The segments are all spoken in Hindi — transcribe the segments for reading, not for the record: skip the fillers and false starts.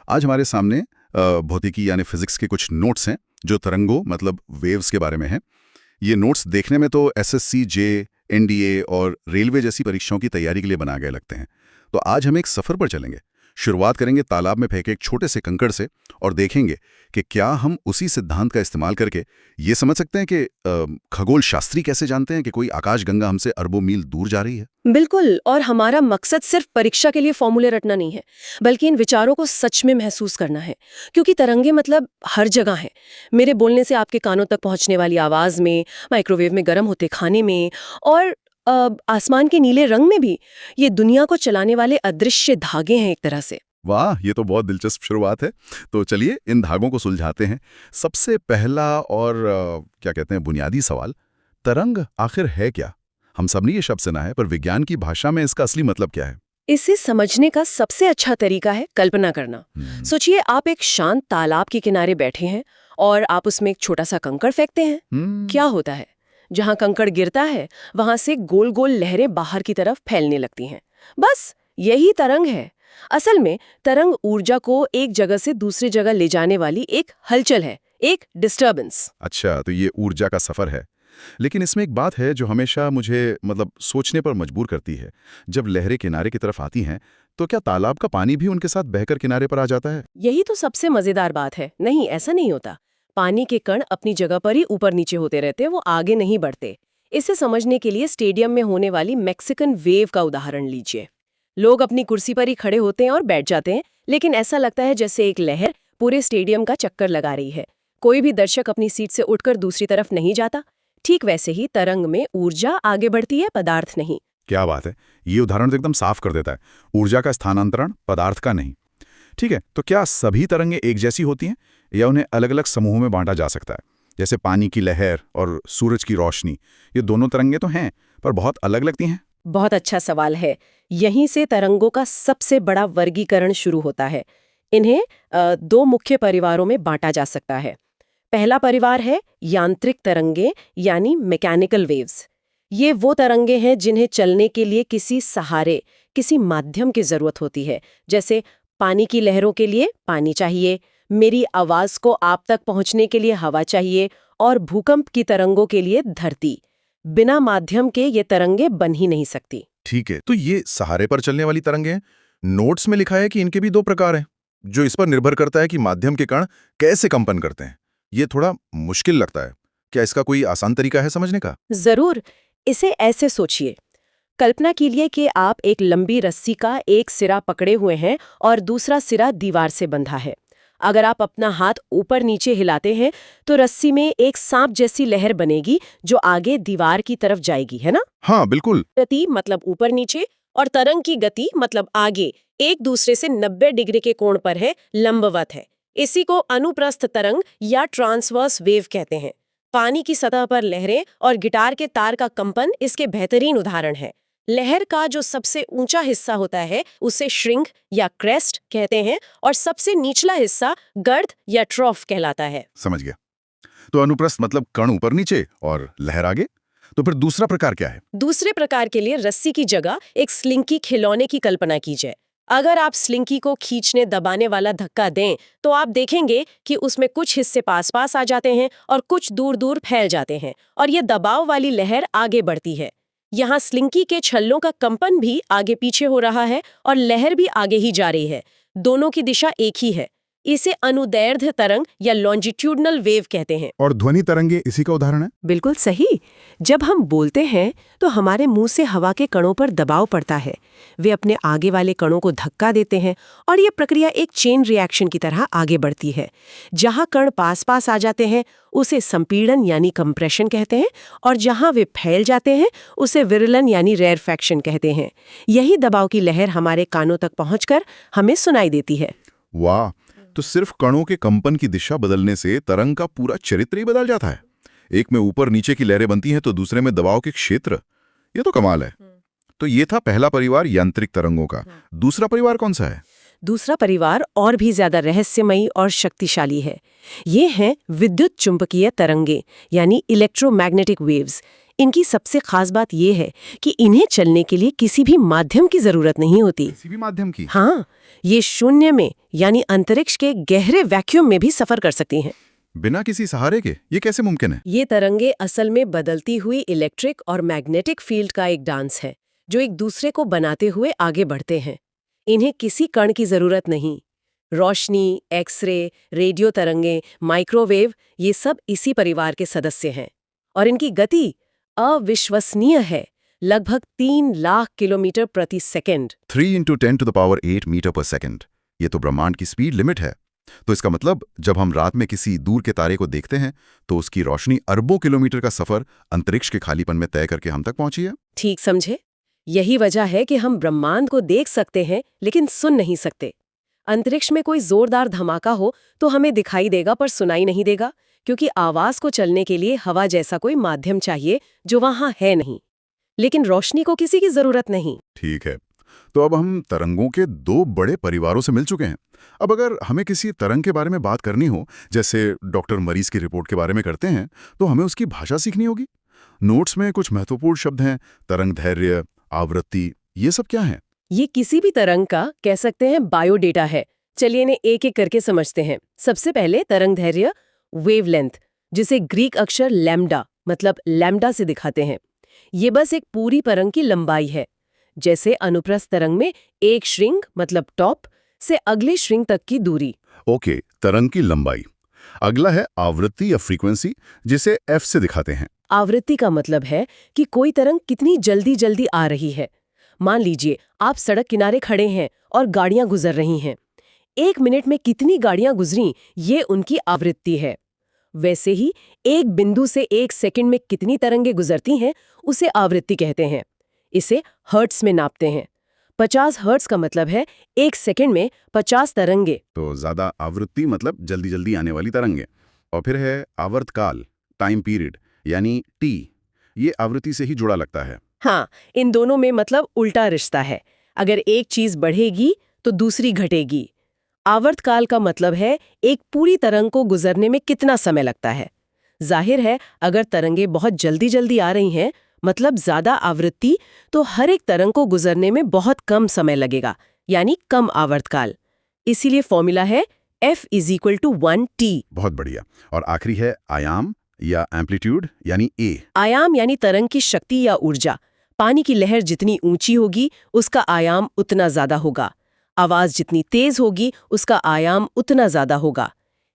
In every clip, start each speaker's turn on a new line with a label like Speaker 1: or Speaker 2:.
Speaker 1: आज हमारे सामने भौतिकी यानी फिजिक्स के कुछ नोट्स हैं जो तरंगों मतलब वेव्स के बारे में हैं। ये नोट्स देखने में तो एसएससी, जे, एनडीए और रेलवे जैसी परीक्षाओं की तैयारी के लिए बना गए लगते हैं। तो आज हम एक सफ़र पर चलेंगे। शुरुआत करेंगे तालाब में फेंके एक छोटे से कंकड़ से और देखेंगे कि क्या हम उसी सिद्धांत का इस्तेमाल करके ये समझ सकते हैं कि खगोल शास्त्री कैसे जानते हैं कि कोई आकाशगंगा हमसे अरबों मील दूर जा रही है।
Speaker 2: बिल्कुल। और हमारा मकसद सिर्फ परीक्षा के लिए फॉर्मूले रटना नहीं है, बल्कि इन विचारों को सच में महसूस करना है। क्योंकि तरंगे मतलब हर जगह हैं। मेरे बोलने से आपके कानों तक पहुंचने वाली आवाज में, माइक्रोवेव में गर्म होते खाने में और आसमान के नीले रंग में भी। ये दुनिया को चलाने वाले अदृश्य धागे हैं एक तरह से।
Speaker 1: वाह, ये तो बहुत दिलचस्प शुरुआत है। तो चलिए इन धागों को सुलझाते हैं। सबसे पहला और क्या कहते हैं बुनियादी सवाल, तरंग आखिर है क्या? हम सब ने ये शब्द सुना है, पर विज्ञान की भाषा में इसका असली मतलब क्या है?
Speaker 2: इसे समझने का सबसे अच्छा तरीका है कल्पना करना। सोचिए, आप एक शांत तालाब के किनारे बैठे हैं और आप उसमें एक छोटा सा कंकड़ फेंकते हैं। क्या होता है? जहां कंकड़ गिरता है वहां से गोल गोल लहरें बाहर की तरफ फैलने लगती हैं। बस यही तरंग है। असल में तरंग ऊर्जा को एक जगह से दूसरी जगह ले जाने वाली एक हलचल है, एक डिस्टर्बेंस।
Speaker 1: अच्छा, तो ये ऊर्जा का सफर है। लेकिन इसमें एक बात है जो हमेशा मुझे सोचने पर मजबूर करती है। जब लहरें किनारे की तरफ आती हैं तो क्या तालाब का पानी भी उनके साथ बहकर किनारे पर आ जाता है?
Speaker 2: यही तो सबसे मजेदार बात है। नहीं, ऐसा नहीं होता। पानी के कण अपनी जगह पर ही ऊपर नीचे होते रहते, वो आगे नहीं बढ़ते। इसे समझने के लिए स्टेडियम में होने वाली मैक्सिकन वेव का उदाहरण लीजिए। लोग अपनी कुर्सी पर ही खड़े होते हैं और बैठ जाते हैं, लेकिन ऐसा लगता है जैसे एक लहर पूरे स्टेडियम का चक्कर लगा रही है। कोई भी दर्शक अपनी सीट से उठकर दूसरी तरफ नहीं जाता। ठीक वैसे ही तरंग में ऊर्जा आगे बढ़ती है, पदार्थ नहीं।
Speaker 1: क्या बात है, ये उदाहरण तो एकदम साफ कर देता है। ऊर्जा का स्थानांतरण, पदार्थ का नहीं। ठीक है, तो क्या सभी तरंगें एक जैसी होती हैं या उन्हें अलग अलग समूहों में बांटा जा सकता है? जैसे पानी की लहर और सूरज की रोशनी, ये दोनों तरंगें तो हैं पर बहुत अलग लगती हैं।
Speaker 2: बहुत अच्छा सवाल है। यहीं से तरंगों का सबसे बड़ा वर्गीकरण शुरू होता है। इन्हें दो मुख्य परिवारों में बांटा जा सकता है। पहला परिवार है यांत्रिक तरंगे यानी मैकेनिकल वेव्स। ये वो तरंगे हैं जिन्हें चलने के लिए किसी सहारे, किसी माध्यम की जरूरत होती है। जैसे पानी की लहरों के लिए पानी चाहिए, मेरी आवाज को आप तक पहुंचने के लिए हवा चाहिए, और भूकंप की तरंगों के लिए धरती। बिना माध्यम के ये तरंगे बन ही नहीं सकती।
Speaker 1: ठीक है, तो ये सहारे पर चलने वाली तरंगें हैं। नोट्स में लिखा है कि इनके भी दो प्रकार हैं, जो इस पर निर्भर करता है कि माध्यम के कण कैसे कंपन करते हैं। ये थोड़ा मुश्किल लगता है। क्या इसका कोई आसान तरीका है समझने का?
Speaker 2: जरूर। इसे ऐसे सोचिए, कल्पना कीजिए कि आप एक लंबी रस्सी का एक सिरा पकड़े हुए हैं और दूसरा सिरा दीवार से बंधा है। अगर आप अपना हाथ ऊपर नीचे हिलाते हैं तो रस्सी में एक सांप जैसी लहर बनेगी जो आगे दीवार की तरफ जाएगी, है ना?
Speaker 1: हाँ बिल्कुल।
Speaker 2: गति मतलब ऊपर नीचे, और तरंग की गति मतलब आगे, एक दूसरे से 90 डिग्री के कोण पर है, लंबवत है। इसी को अनुप्रस्थ तरंग या ट्रांसवर्स वेव कहते हैं। पानी की सतह पर लहरें और गिटार के तार का कंपन इसके बेहतरीन उदाहरण है। लहर का जो सबसे ऊंचा हिस्सा होता है उसे श्रृंग या क्रेस्ट कहते हैं, और सबसे निचला हिस्सा गर्द या ट्रॉफ कहलाता है।
Speaker 1: समझ गया। तो अनुप्रस्थ मतलब कण ऊपर नीचे और लहर आगे। तो फिर दूसरा प्रकार क्या है?
Speaker 2: दूसरे प्रकार के लिए रस्सी की जगह एक स्लिंकी खिलौने की कल्पना कीजिए। अगर आप स्लिंकी को खींचने दबाने वाला धक्का दें तो आप देखेंगे कि उसमें कुछ हिस्से पास पास आ जाते हैं और कुछ दूर दूर फैल जाते हैं, और ये दबाव वाली लहर आगे बढ़ती है। यहाँ स्लिंकी के छल्लों का कंपन भी आगे पीछे हो रहा है और लहर भी आगे ही जा रही है। दोनों की दिशा एक ही है। इसे अनुदैर्ध्य तरंग या लॉन्जिट्यूडनल वेव कहते हैं।
Speaker 1: और ध्वनि तरंगे इसी का उदाहरण है।
Speaker 2: बिल्कुल सही। जब हम बोलते हैं तो हमारे मुंह से हवा के कणों पर दबाव पड़ता है। वे अपने आगे वाले कणों को धक्का देते हैं और ये प्रक्रिया एक चेन रिएक्शन की तरह आगे बढ़ती है। जहां कण पास पास आ जाते हैं उसे संपीड़न यानी कंप्रेशन कहते हैं, और जहां वे फैल जाते हैं उसे विरलन यानी रेरफैक्शन कहते हैं। यही दबाव की लहर हमारे कानों तक पहुंचकर हमें सुनाई देती है।
Speaker 1: वाह, तो सिर्फ कणों के कंपन की दिशा बदलने से तरंग का पूरा चरित्र ही बदल जाता है। एक में ऊपर नीचे की लहरें बनती हैं तो दूसरे में दबाव के क्षेत्र। ये तो कमाल है। तो ये था पहला परिवार यांत्रिक तरंगों का। दूसरा परिवार कौन सा है?
Speaker 2: दूसरा परिवार और भी ज्यादा रहस्यमयी और शक्तिशाली है। ये हैं विद्युत चुंबकीय तरंगे यानी इलेक्ट्रोमैग्नेटिक वेव्स। इनकी सबसे खास बात ये है कि इन्हें चलने के लिए किसी भी माध्यम की जरूरत नहीं होती।
Speaker 1: किसी भी माध्यम की?
Speaker 2: हाँ, ये शून्य में यानी अंतरिक्ष के गहरे वैक्यूम में भी सफर कर सकती हैं।
Speaker 1: बिना किसी सहारे के ये कैसे मुमकिन है?
Speaker 2: ये तरंगे असल में बदलती हुई इलेक्ट्रिक और मैग्नेटिक फील्ड का एक डांस है, जो एक दूसरे को बनाते हुए आगे बढ़ते हैं। इन्हें किसी कण की जरूरत नहीं। रोशनी, एक्सरे, रेडियो तरंगे, माइक्रोवेव, ये सब इसी परिवार के सदस्य हैं। और इनकी गति अविश्वसनीय है, लगभग 3 लाख किलोमीटर प्रति सेकंड।
Speaker 1: 3 × 10⁸ मीटर पर सेकंड। ये तो ब्रह्मांड की स्पीड लिमिट है। तो इसका मतलब जब हम रात में किसी दूर के तारे को देखते हैं तो उसकी रोशनी अरबों किलोमीटर का सफर अंतरिक्ष के खालीपन में तय करके हम तक पहुंची है।
Speaker 2: ठीक समझे? यही वजह है कि हम ब्रह्मांड को देख सकते हैं लेकिन सुन नहीं सकते। अंतरिक्ष में कोई जोरदार धमाका हो तो हमें दिखाई देगा पर सुनाई नहीं देगा, क्योंकि आवाज को चलने के लिए हवा जैसा कोई माध्यम चाहिए जो वहां है नहीं। लेकिन रोशनी को किसी की जरूरत नहीं।
Speaker 1: ठीक है, तो अब हम तरंगों के 2 बड़े परिवारों से मिल चुके हैं। अब अगर हमें किसी तरंग के बारे में बात करनी हो, जैसे डॉक्टर मरीज की रिपोर्ट के बारे में करते हैं, तो हमें उसकी भाषा सीखनी होगी। नोट्स में कुछ महत्वपूर्ण शब्द हैं, तरंग दैर्घ्य, आवृत्ति, ये सब क्या है?
Speaker 2: ये किसी भी तरंग का कह सकते हैं बायोडेटा है। चलिए इन्हें एक एक करके समझते हैं। सबसे पहले तरंग दैर्घ्य, वेवलेंथ, जिसे ग्रीक अक्षर लैम्डा मतलब लैम्डा से दिखाते हैं। ये बस एक पूरी तरंग की लंबाई है। जैसे अनुप्रस्थ तरंग में एक श्रृंग मतलब टॉप से अगले श्रृंग तक की दूरी।
Speaker 1: ओके, तरंग की लंबाई। अगला है आवृत्ति या फ्रीक्वेंसी, जिसे एफ से दिखाते हैं।
Speaker 2: आवृत्ति का मतलब है कि कोई तरंग कितनी जल्दी जल्दी आ रही है। मान लीजिए आप सड़क किनारे खड़े हैं और गाड़ियां गुजर रही हैं। 1 मिनट में कितनी गाड़ियां गुजरी, ये उनकी आवृत्ति है। वैसे ही एक बिंदु से 1 सेकंड में कितनी तरंगे गुजरती हैं, उसे आवृत्ति कहते हैं। इसे हर्ट्ज में नापते हैं। 50 हर्ट्ज का मतलब है 1 सेकंड में 50 तरंगे।
Speaker 1: तो ज्यादा आवृत्ति मतलब जल्दी जल्दी आने वाली तरंगे। और फिर है आवर्तकाल, टाइम पीरियड, यानी टी। ये आवृत्ति से ही जुड़ा लगता है।
Speaker 2: हाँ, इन दोनों में मतलब उल्टा रिश्ता है। अगर एक चीज बढ़ेगी तो दूसरी घटेगी। आवर्तकाल का मतलब है एक पूरी तरंग को गुजरने में कितना समय लगता है। जाहिर है, अगर तरंगे बहुत जल्दी जल्दी आ रही हैं, मतलब ज्यादा आवृत्ति, तो हर एक तरंग को गुजरने में बहुत कम समय लगेगा, यानी कम आवर्तकाल। इसीलिए फॉर्मूला है F = 1T।
Speaker 1: बहुत बढ़िया। और आखिरी है आयाम या एम्पलीट्यूड, यानी A।
Speaker 2: आयाम यानी तरंग की शक्ति या ऊर्जा। पानी की लहर जितनी ऊंची होगी उसका आयाम उतना ज्यादा होगा। आवाज जितनी तेज होगी उसका आयाम उतना ज्यादा होगा।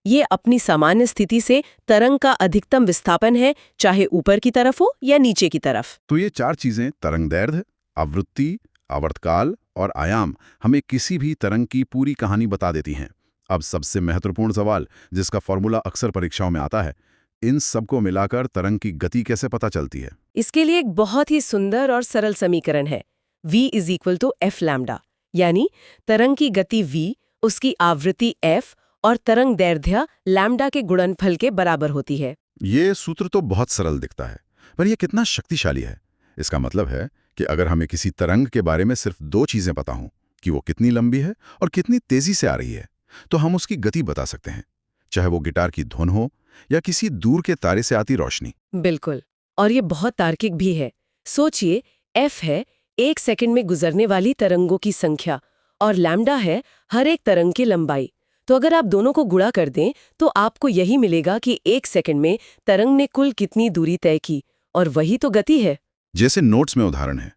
Speaker 2: ये अपनी सामान्य स्थिति से तरंग का अधिकतम विस्थापन है, चाहे ऊपर की तरफ हो या नीचे की तरफ।
Speaker 1: तो ये 4 चीजें, तरंग दैर्घ्य, आवृत्ति, आवर्तकाल और आयाम, हमें किसी भी तरंग की पूरी कहानी बता देती हैं। अब सबसे महत्वपूर्ण सवाल, जिसका फॉर्मूला अक्सर परीक्षाओं में आता है, इन सबको मिलाकर तरंग की गति कैसे पता चलती है?
Speaker 2: इसके लिए एक बहुत ही सुंदर और सरल समीकरण है। V = F लैम्डा, यानी तरंग की गति V, उसकी आवृत्ति F और तरंग दैर्घ्य लैम्डा के गुणनफल के बराबर होती है।
Speaker 1: ये सूत्र तो बहुत सरल दिखता है, पर यह कितना शक्तिशाली है। इसका मतलब है कि अगर हमें किसी तरंग के बारे में सिर्फ 2 चीजें पता हों, कि वो कितनी लंबी है और कितनी तेजी से आ रही है, तो हम उसकी गति बता सकते हैं, चाहे वो गिटार की धुन हो या किसी दूर के तारे से आती रोशनी।
Speaker 2: बिल्कुल, और ये बहुत तार्किक भी है। सोचिए, F है 1 सेकंड में गुजरने वाली तरंगों की संख्या और लैम्डा है हर एक तरंग की लंबाई। तो अगर आप दोनों को गुणा कर दें तो आपको यही मिलेगा कि 1 सेकंड में तरंग ने कुल कितनी दूरी तय की, और वही तो गति है।
Speaker 1: जैसे नोट्स में उदाहरण है,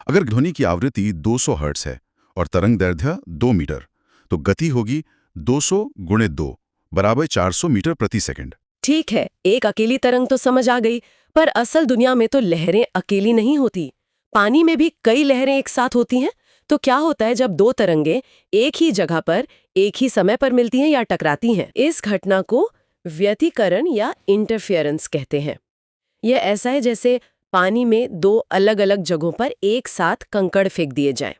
Speaker 1: अगर ध्वनि की आवृत्ति 200 हर्ट्ज है और तरंग दैर्घ्य 2 मीटर, तो गति होगी 200 × 2 = 400 मीटर प्रति सेकंड।
Speaker 2: ठीक है, एक अकेली तरंग तो समझ आ गई, पर असल दुनिया में तो लहरें अकेली नहीं होती। पानी में भी कई लहरें एक साथ होती हैं। तो क्या होता है जब 2 तरंगें एक ही जगह पर एक ही समय पर मिलती हैं या टकराती हैं? इस घटना को व्यतिकरण या इंटरफेरेंस कहते हैं। यह ऐसा है जैसे पानी में 2 अलग-अलग जगहों पर एक साथ कंकड़ फेंक दिए जाएं।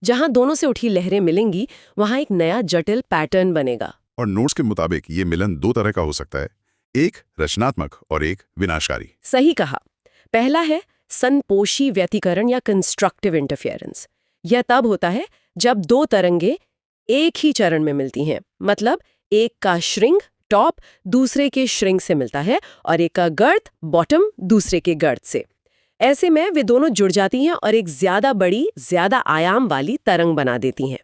Speaker 2: जहां दोनों से उठी लहरें मिलेंगी, वहां एक नया जटिल पैटर्न बनेगा।
Speaker 1: और नोट्स के मुताबिक ये मिलन 2 तरह का हो सकता है, एक रचनात्मक और एक विनाशकारी।
Speaker 2: सही कहा। पहला है संपोषी व्यतिकरण या कंस्ट्रक्टिव इंटरफेरेंस। यह तब होता है जब 2 तरंगे एक ही चरण में मिलती हैं, मतलब एक का श्रृंग टॉप दूसरे के श्रृंग से मिलता है और एक का गर्त बॉटम दूसरे के गर्त से। ऐसे में वे दोनों जुड़ जाती हैं और एक ज्यादा बड़ी, ज्यादा आयाम वाली तरंग बना देती हैं।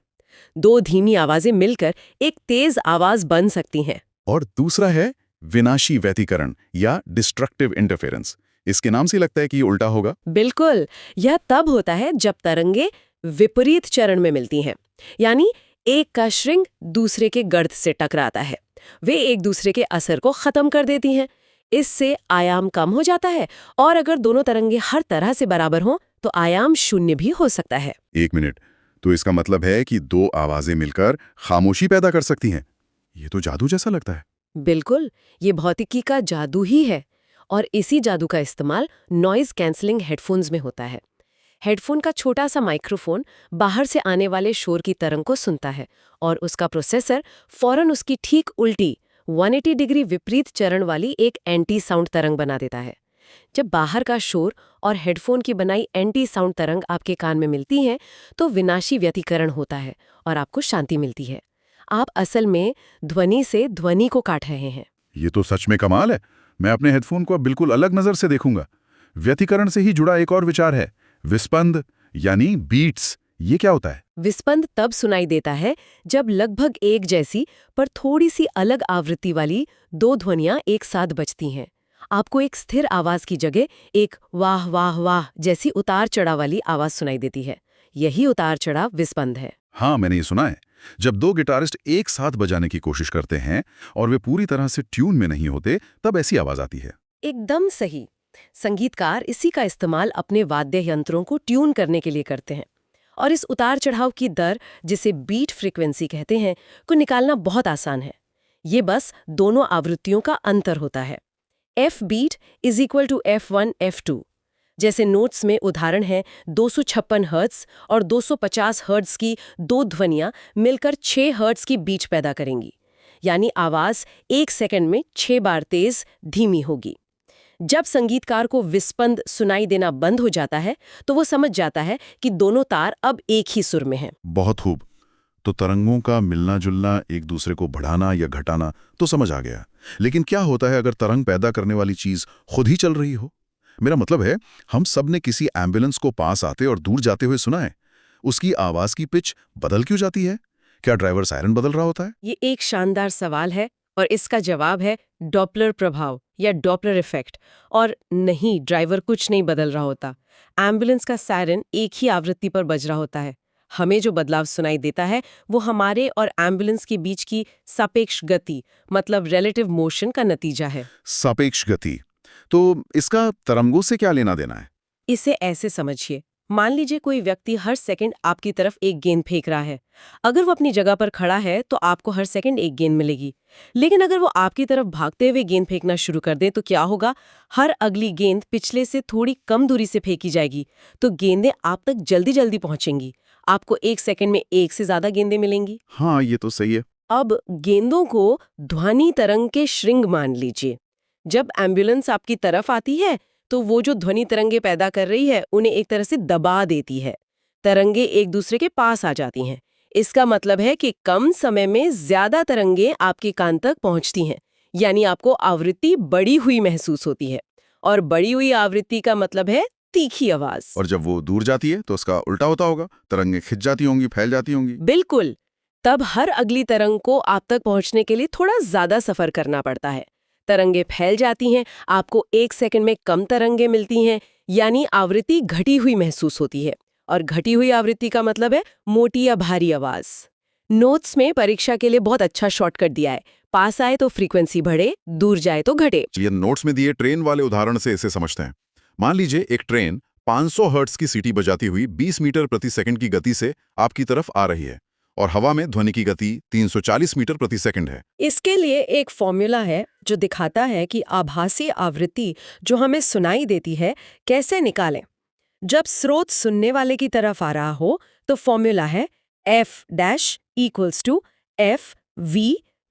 Speaker 2: दो धीमी आवाजें मिलकर एक तेज आवाज बन सकती हैं।
Speaker 3: और दूसरा है विनाशी व्यतिकरण या डिस्ट्रक्टिव इंटरफेरेंस। इसके नाम से लगता है कि ये उल्टा होगा।
Speaker 2: बिल्कुल, यह तब होता है जब तरंगे विपरीत चरण में मिलती हैं, यानी एक का श्रृंग दूसरे के गर्त से टकराता है। वे एक दूसरे के असर को खत्म कर देती हैं। इससे आयाम कम हो जाता है, और अगर दोनों तरंगे हर तरह से बराबर हों तो आयाम शून्य भी हो सकता है।
Speaker 3: एक मिनट, तो इसका मतलब है कि दो आवाजें मिलकर खामोशी पैदा कर सकती हैं। ये तो जादू जैसा लगता है।
Speaker 2: बिल्कुल, ये भौतिकी का जादू ही है, और इसी जादू का इस्तेमाल नॉइज कैंसलिंग हेडफोन्स में होता है। हेडफोन का छोटा सा माइक्रोफोन बाहर से आने वाले शोर की तरंग को सुनता है, और उसका प्रोसेसर फौरन उसकी ठीक उल्टी 180 डिग्री विपरीत चरण वाली एक एंटी साउंड तरंग बना देता है। जब बाहर का शोर और हेडफोन की बनाई एंटी साउंड तरंग आपके कान में मिलती हैं, तो विनाशी व्यतिकरण होता है और आपको शांति मिलती है। आप असल में ध्वनि से ध्वनि को काट रहे हैं।
Speaker 3: ये तो सच में कमाल है। मैं अपने हेडफोन को अब बिल्कुल अलग नजर से देखूंगा। व्यतिकरण से ही जुड़ा एक और विचार है, विस्पंद यानी बीट्स। ये क्या होता है?
Speaker 2: विस्पंद तब सुनाई देता है जब लगभग एक जैसी पर थोड़ी सी अलग आवृत्ति वाली दो ध्वनियां एक साथ बजती हैं। आपको एक स्थिर आवाज की जगह एक वाह वाह वाह जैसी उतार चढ़ाव वाली आवाज सुनाई देती है। यही उतार चढ़ाव विस्पंद है।
Speaker 3: हाँ, मैंने ये सुना है। जब दो गिटारिस्ट एक साथ बजाने की कोशिश करते हैं और वे पूरी तरह से ट्यून में नहीं होते, तब ऐसी आवाज आती है।
Speaker 2: एकदम सही। संगीतकार इसी का इस्तेमाल अपने वाद्य यंत्रों को ट्यून करने के लिए करते हैं, और इस उतार चढ़ाव की दर, जिसे बीट फ्रीक्वेंसी कहते हैं, को निकालना बहुत आसान है। ये बस दोनों आवृत्तियों का अंतर होता है। F beat is equal to F1 F2। जैसे नोट्स में उदाहरण है 256 हर्ट्ज और 250 हर्ट्ज की दो ध्वनियां मिलकर 6 हर्ट्ज की बीट पैदा करेंगी, यानी आवाज 1 सेकंड में 6 बार तेज धीमी होगी। जब संगीतकार को विस्पंद सुनाई देना बंद हो जाता है, तो वो समझ जाता है कि दोनों तार अब एक ही सुर में हैं।
Speaker 3: बहुत खूब। तो तरंगों का मिलना जुलना, एक दूसरे को बढ़ाना या घटाना तो समझ आ गया। लेकिन क्या होता है अगर तरंग पैदा करने वाली चीज खुद ही चल रही हो? मेरा मतलब है, हम सब ने किसी एम्बुलेंस को पास आते और दूर जाते हुए सुना है। उसकी आवाज की पिच बदल क्यों जाती है? क्या ड्राइवर सायरन बदल रहा होता है?
Speaker 2: ये एक शानदार सवाल है, और इसका जवाब है डॉपलर प्रभाव या डॉपलर इफेक्ट। और नहीं, ड्राइवर कुछ नहीं बदल रहा होता। एम्बुलेंस का सायरन एक ही आवृत्ति पर बज रहा होता है। हमें जो बदलाव सुनाई देता है वो हमारे और एम्बुलेंस के बीच की सापेक्ष गति, मतलब रिलेटिव मोशन का नतीजा है।
Speaker 3: सापेक्ष गति। तो इसका तरंगों से क्या लेना देना है?
Speaker 2: इसे ऐसे समझिए, मान लीजिए कोई व्यक्ति हर सेकंड आपकी तरफ एक गेंद फेंक रहा है। अगर वो अपनी जगह पर खड़ा है तो आपको हर सेकंड एक गेंद मिलेगी, लेकिन अगर वो आपकी तरफ भागते हुए गेंद फेंकना शुरू कर दे तो क्या होगा? हर अगली गेंद पिछले से थोड़ी कम दूरी से फेंकी जाएगी, तो गेंदें आप तक जल्दी जल्दी पहुंचेंगी। आपको एक सेकंड में एक से ज्यादा गेंदें मिलेंगी।
Speaker 3: हाँ, ये तो सही है।
Speaker 2: अब गेंदों को ध्वनि तरंग के श्रृंग मान लीजिए। जब एम्बुलेंस आपकी तरफ आती है तो वो जो ध्वनि तरंगे पैदा कर रही है उन्हें एक तरह से दबा देती है। तरंगे एक दूसरे के पास आ जाती हैं। इसका मतलब है कि कम समय में ज्यादा तरंगे आपके कान तक पहुंचती हैं, यानी आपको आवृत्ति बढ़ी हुई महसूस होती है। और बढ़ी हुई आवृत्ति का मतलब है तीखी आवाज।
Speaker 3: और जब वो दूर जाती है तो उसका उल्टा होता होगा, तरंगें खिंच जाती होंगी, फैल जाती होंगी।
Speaker 2: बिल्कुल। तब हर अगली तरंग को आप तक पहुंचने के लिए थोड़ा ज्यादा सफर करना पड़ता है। तरंगे फैल जाती हैं, आपको एक सेकंड में कम तरंगे मिलती हैं, यानी आवृत्ति घटी हुई महसूस होती है। और घटी हुई आवृत्ति का मतलब है मोटी या भारी आवाज। नोट्स में परीक्षा के लिए बहुत अच्छा शॉर्टकट दिया है। पास आए तो फ्रीक्वेंसी बढ़े, दूर जाए तो घटे।
Speaker 3: चलिए नोट्स में दिए ट्रेन वाले उदाहरण से इसे समझते हैं। मान लीजिए एक ट्रेन 500 हर्ट्ज की सीटी बजाती हुई 20 मीटर प्रति सेकंड की गति से आपकी तरफ आ रही है, और हवा में ध्वनि की गति 340 मीटर प्रति सेकंड है।
Speaker 2: इसके लिए एक फॉर्मूला है जो दिखाता है कि आभासी आवृत्ति जो हमें सुनाई देती है कैसे निकालें। जब स्रोत सुनने वाले की तरफ आ रहा हो तो फॉर्मूला है F' =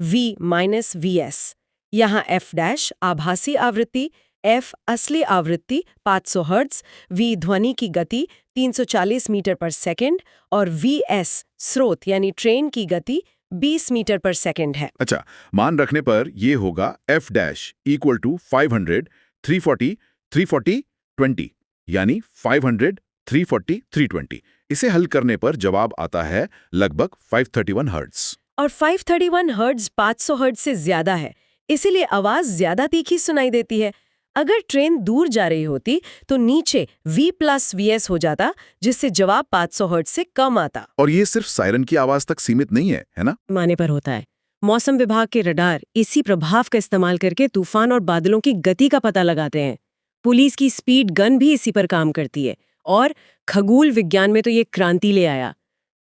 Speaker 2: FV/V-VS। यहाँ F' आभासी आवृत्ति, F असली आवृत्ति 500 हर्ट्ज, V ध्वनि की गति 340 मीटर पर सेकंड और VS स्रोत यानी ट्रेन की गति 20 मीटर पर सेकंड है।
Speaker 3: अच्छा, मान रखने पर ये होगा F' = 500, 340, 340, 20। यानी 500, 340, 320। इसे हल करने पर जवाब आता है लगभग 531 हर्ट्ज।
Speaker 2: और 531 हर्ट्ज 500 हर्ट्ज से ज्यादा है, इसीलिए आवाज ज्यादा तीखी सुनाई देती है। अगर ट्रेन दूर जा रही होती तो नीचे V+VS हो जाता, जिससे जवाब 500 हर्ट्ज से कम आता।
Speaker 3: और ये सिर्फ सायरन की आवाज तक सीमित नहीं है ना?
Speaker 2: माने पर होता है। मौसम विभाग के रडार इसी प्रभाव का इस्तेमाल करके तूफान और बादलों की गति का पता लगाते हैं। पुलिस की स्पीड गन भी इसी पर काम करती है। और खगोल विज्ञान में तो ये क्रांति ले आया।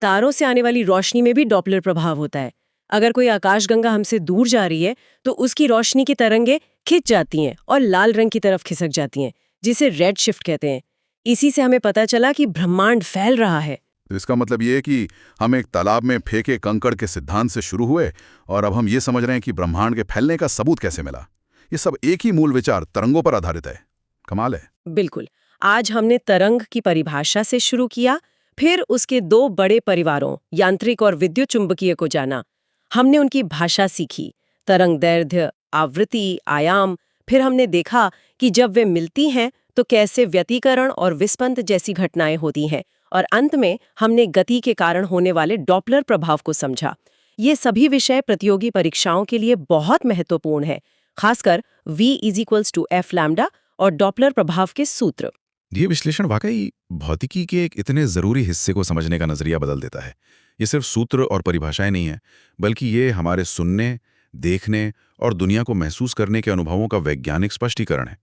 Speaker 2: तारों से आने वाली रोशनी में भी डॉपलर प्रभाव होता है। अगर कोई आकाशगंगा हमसे दूर जा रही है तो उसकी रोशनी की तरंगें खिंच जाती हैं और लाल रंग की तरफ खिसक जाती हैं, जिसे रेड शिफ्ट कहते हैं। इसी से हमें पता चला कि ब्रह्मांड फैल रहा है।
Speaker 3: तो इसका मतलब ये है कि हम एक तालाब में फेंके कंकड़ के सिद्धांत से शुरू हुए और अब हम ये समझ रहे हैं कि ब्रह्मांड के फैलने का सबूत कैसे मिला। ये सब एक ही मूल विचार, तरंगों पर आधारित है। कमाल है।
Speaker 2: बिल्कुल। आज हमने तरंग की परिभाषा से शुरू किया, फिर उसके दो बड़े परिवारों यांत्रिक और विद्युत चुंबकीय को जाना। हमने उनकी भाषा सीखी, तरंग दैर्ध्य, आवृत्ति, आयाम। फिर हमने देखा कि जब वे मिलती हैं तो कैसे व्यतिकरण और विस्पंद जैसी घटनाएं होती हैं। और अंत में हमने गति के कारण होने वाले डॉपलर प्रभाव को समझा। ये सभी विषय प्रतियोगी परीक्षाओं के लिए बहुत महत्वपूर्ण है, खासकर V=F लैम्डा और डॉपलर प्रभाव के सूत्र।
Speaker 4: ये विश्लेषण वाकई भौतिकी के एक इतने जरूरी हिस्से को समझने का नजरिया बदल देता है। ये सिर्फ सूत्र और परिभाषाएं नहीं है, बल्कि ये हमारे सुनने, देखने और दुनिया को महसूस करने के अनुभवों का वैज्ञानिक स्पष्टीकरण है।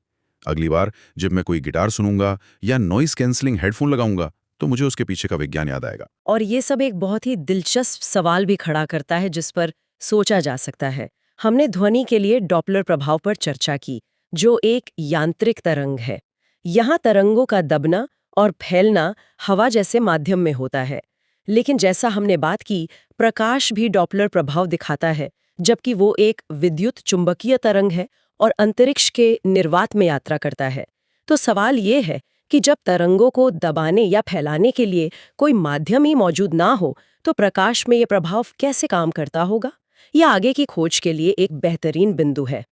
Speaker 4: अगली बार जब मैं कोई गिटार सुनूंगा या नॉइस कैंसलिंग हेडफोन लगाऊंगा तो मुझे उसके पीछे का विज्ञान याद आएगा।
Speaker 2: और ये सब एक बहुत ही दिलचस्प सवाल भी खड़ा करता है जिस पर सोचा जा सकता है। हमने ध्वनि के लिए डॉपलर प्रभाव पर चर्चा की, जो एक यांत्रिक तरंग है। यहाँ तरंगों का दबना और फैलना हवा जैसे माध्यम में होता है। लेकिन जैसा हमने बात की, प्रकाश भी डॉपलर प्रभाव दिखाता है, जबकि वो एक विद्युत चुंबकीय तरंग है और अंतरिक्ष के निर्वात में यात्रा करता है। तो सवाल ये है कि जब तरंगों को दबाने या फैलाने के लिए कोई माध्यम ही मौजूद ना हो, तो प्रकाश में ये प्रभाव कैसे काम करता होगा? यह आगे की खोज के लिए एक बेहतरीन बिंदु है।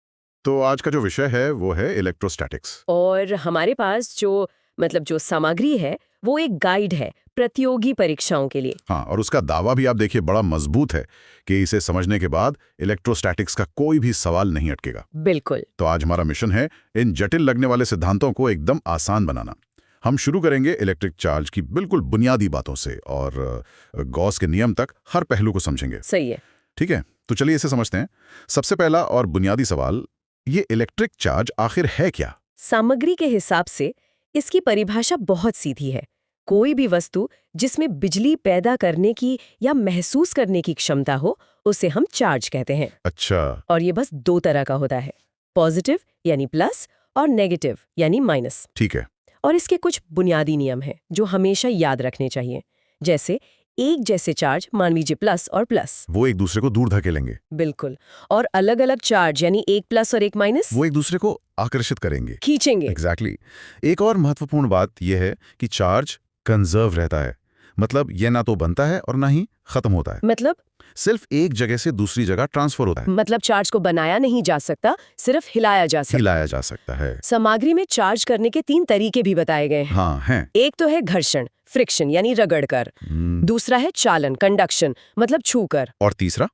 Speaker 3: तो आज का जो विषय है वो है इलेक्ट्रोस्टैटिक्स।
Speaker 2: और हमारे पास जो सामग्री है वो एक गाइड है प्रतियोगी परीक्षाओं के लिए।
Speaker 3: हाँ, और उसका दावा भी आप देखिए बड़ा मजबूत है कि इसे समझने के बाद इलेक्ट्रोस्टैटिक्स का कोई भी सवाल नहीं अटकेगा।
Speaker 2: बिल्कुल।
Speaker 3: तो आज हमारा मिशन है इन जटिल लगने वाले सिद्धांतों को एकदम आसान बनाना। हम शुरू करेंगे इलेक्ट्रिक चार्ज की बिल्कुल बुनियादी बातों से और गॉस के नियम तक हर पहलू को समझेंगे।
Speaker 2: सही है।
Speaker 3: ठीक है, तो चलिए इसे समझते हैं। सबसे पहला और बुनियादी सवाल, ये इलेक्ट्रिक चार्ज आखिर है क्या?
Speaker 2: सामग्री के हिसाब से इसकी परिभाषा बहुत सीधी है। कोई भी वस्तु जिसमें बिजली पैदा करने की या महसूस करने की क्षमता हो, उसे हम चार्ज कहते हैं।
Speaker 3: अच्छा।
Speaker 2: और ये बस दो तरह का होता है, पॉजिटिव यानी प्लस और नेगेटिव यानी माइनस।
Speaker 3: ठीक है।
Speaker 2: और इसके कुछ बुनियादी नियम हैं जो हमेशा याद रखने चाहिए। जैसे एक जैसे चार्ज, मान लीजिए प्लस और प्लस,
Speaker 3: वो एक दूसरे को दूर धकेलेंगे।
Speaker 2: बिल्कुल। और अलग अलग चार्ज यानी एक प्लस और एक माइनस,
Speaker 3: वो एक दूसरे को आकर्षित करेंगे,
Speaker 2: खींचेंगे।
Speaker 3: एग्जैक्टली। एक और महत्वपूर्ण बात यह है कि चार्ज कंजर्व रहता है। मतलब ये ना तो बनता है और ना ही खत्म होता है।
Speaker 2: मतलब
Speaker 3: सिर्फ एक जगह से दूसरी जगह ट्रांसफर होता है।
Speaker 2: मतलब चार्ज को बनाया नहीं जा सकता, सिर्फ हिलाया जा सकता।
Speaker 3: हिलाया जा सकता है।
Speaker 2: सामग्री में चार्ज करने के 3 तरीके भी बताए गए हैं।
Speaker 3: हाँ हैं।
Speaker 2: एक तो है घर्षण, फ्रिक्शन यानी रगड़कर। दूसरा है चालन, कंडक्शन, मतलब छूकर।
Speaker 3: और तीसरा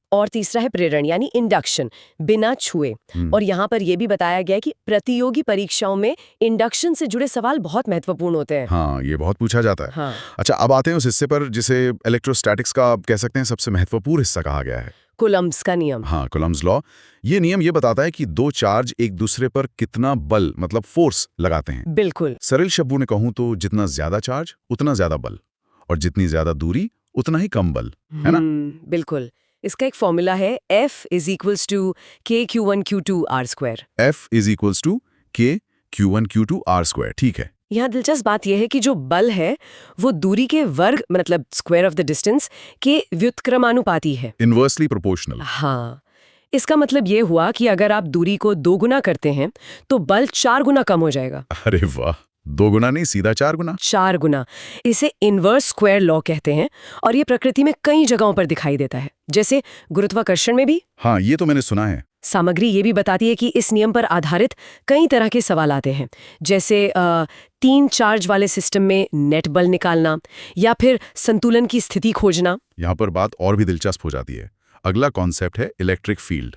Speaker 2: है प्रेरण यानी इंडक्शन, बिना छुए। और यहाँ पर यह भी बताया गया है कि प्रतियोगी परीक्षाओं में इंडक्शन से जुड़े सवाल बहुत महत्वपूर्ण होते हैं।
Speaker 3: हाँ, ये बहुत पूछा जाता है।
Speaker 2: हाँ।
Speaker 3: अच्छा, अब आते हैं उस हिस्से पर जिसे इलेक्ट्रोस्टैटिक्स का कह सकते हैं सबसे महत्वपूर्ण हिस्सा कहा गया है,
Speaker 2: कूलम्ब्स का नियम।
Speaker 3: हाँ, कूलम्ब्स लॉ। ये नियम ये बताता है कि दो चार्ज एक दूसरे पर कितना बल, मतलब फोर्स लगाते हैं।
Speaker 2: बिल्कुल।
Speaker 3: सरल शब्दों में कहूं तो जितना ज्यादा चार्ज उतना ज्यादा बल, और जितनी ज्यादा दूरी उतना ही कम बल, है ना?
Speaker 2: बिल्कुल। इसका एक फॉर्मूला है F=KQ1Q2R²।
Speaker 3: F=KQ1Q2R²। ठीक है।
Speaker 2: यहाँ दिलचस्प बात यह है कि जो बल है वो दूरी के वर्ग, मतलब स्क्वायर ऑफ द डिस्टेंस, के व्युत्क्रमानुपाती है,
Speaker 3: इनवर्सली प्रोपोर्शनल।
Speaker 2: हाँ। इसका मतलब ये हुआ कि अगर आप दूरी को 2 गुना करते हैं तो बल 4 गुना कम हो जाएगा।
Speaker 3: अरे वाह! 2 गुना नहीं, सीधा 4 गुना।
Speaker 2: 4 गुना। इसे इनवर्स स्क्वायर लॉ कहते हैं और ये प्रकृति में कई जगहों पर दिखाई देता है, जैसे गुरुत्वाकर्षण में भी।
Speaker 3: हाँ, ये तो मैंने सुना है।
Speaker 2: सामग्री ये भी बताती है कि इस नियम पर आधारित कई तरह के सवाल आते हैं, जैसे 3 चार्ज वाले सिस्टम में नेट बल निकालना या फिर संतुलन की स्थिति खोजना।
Speaker 3: यहाँ पर बात और भी दिलचस्प हो जाती है। अगला कॉन्सेप्ट है इलेक्ट्रिक फील्ड।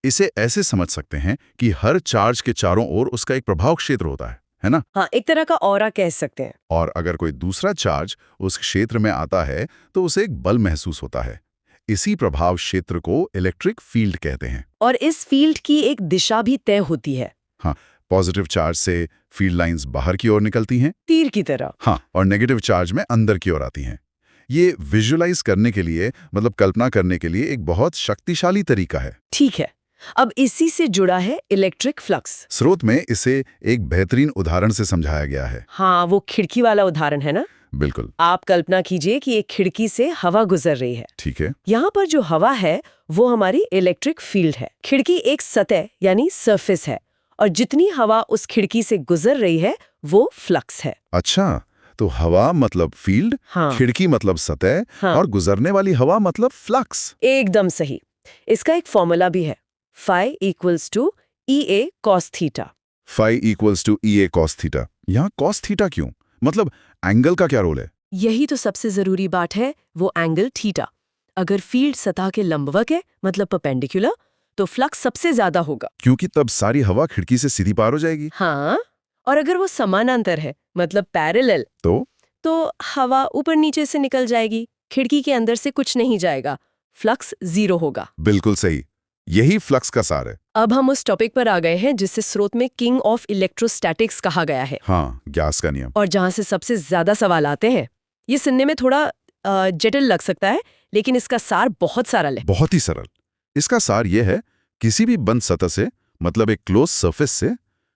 Speaker 3: इसे ऐसे समझ सकते हैं कि हर चार्ज के चारों ओर उसका एक प्रभाव क्षेत्र होता है ना?
Speaker 2: हाँ, एक तरह का ऑरा कह सकते हैं।
Speaker 3: और अगर कोई दूसरा चार्ज उस क्षेत्र में आता है तो उसे एक बल महसूस होता है। इसी प्रभाव क्षेत्र को इलेक्ट्रिक फील्ड कहते हैं।
Speaker 2: और इस फील्ड की एक दिशा भी तय होती है।
Speaker 3: हाँ, पॉजिटिव चार्ज से फील्ड लाइंस बाहर की ओर निकलती हैं,
Speaker 2: तीर की तरह।
Speaker 3: हाँ, और नेगेटिव चार्ज में अंदर की ओर आती हैं। ये विजुअलाइज करने के लिए, मतलब कल्पना करने के लिए एक बहुत शक्तिशाली तरीका है।
Speaker 2: ठीक है, अब इसी से जुड़ा है इलेक्ट्रिक फ्लक्स।
Speaker 3: स्रोत में इसे एक बेहतरीन उदाहरण से समझाया गया है।
Speaker 2: हाँ, वो खिड़की वाला उदाहरण है ना?
Speaker 3: बिल्कुल।
Speaker 2: आप कल्पना कीजिए कि एक खिड़की से हवा गुजर रही है।
Speaker 3: ठीक है।
Speaker 2: यहाँ पर जो हवा है वो हमारी इलेक्ट्रिक फील्ड है। खिड़की एक सतह यानी सरफेस है और जितनी हवा उस खिड़की से गुजर रही है वो फ्लक्स है।
Speaker 3: अच्छा, तो हवा मतलब फील्ड,
Speaker 2: हाँ।
Speaker 3: खिड़की मतलब सतह,
Speaker 2: हाँ।
Speaker 3: और गुजरने वाली हवा मतलब फ्लक्स।
Speaker 2: एकदम सही। इसका एक फॉर्मूला भी है, phi equals to EA cos theta.
Speaker 3: phi equals to EA cos theta. यहाँ cos थीटा क्यों? मतलब एंगल का क्या रोल है?
Speaker 2: यही तो सबसे जरूरी बात है, वो एंगल थीटा। अगर फील्ड सतह के लंबवत है, मतलब परपेंडिकुलर, तो फ्लक्स सबसे ज्यादा होगा।
Speaker 3: क्योंकि तब सारी हवा खिड़की से सीधी पार हो जाएगी।
Speaker 2: हाँ, और अगर वो समानांतर है, मतलब पैरेलल, तो हवा ऊपर नीचे से निकल जाएगी, खिड़की के अंदर से कुछ नहीं जाएगा, फ्लक्स 0 होगा।
Speaker 3: बिल्कुल सही, यही फ्लक्स का सार है।
Speaker 2: अब हम उस टॉपिक पर आ गए हैं जिसे स्रोत में किंग ऑफ इलेक्ट्रोस्टैटिक्स कहा गया है।
Speaker 3: हाँ, गैस का नियम।
Speaker 2: और जहां से सबसे ज्यादा सवाल आते हैं। ये सुनने में थोड़ा जटिल लग सकता है, लेकिन इसका सार बहुत सरल है।
Speaker 3: बहुत ही सरल। इसका सार यह है, किसी भी बंद सतह से, मतलब एक क्लोज सरफेस से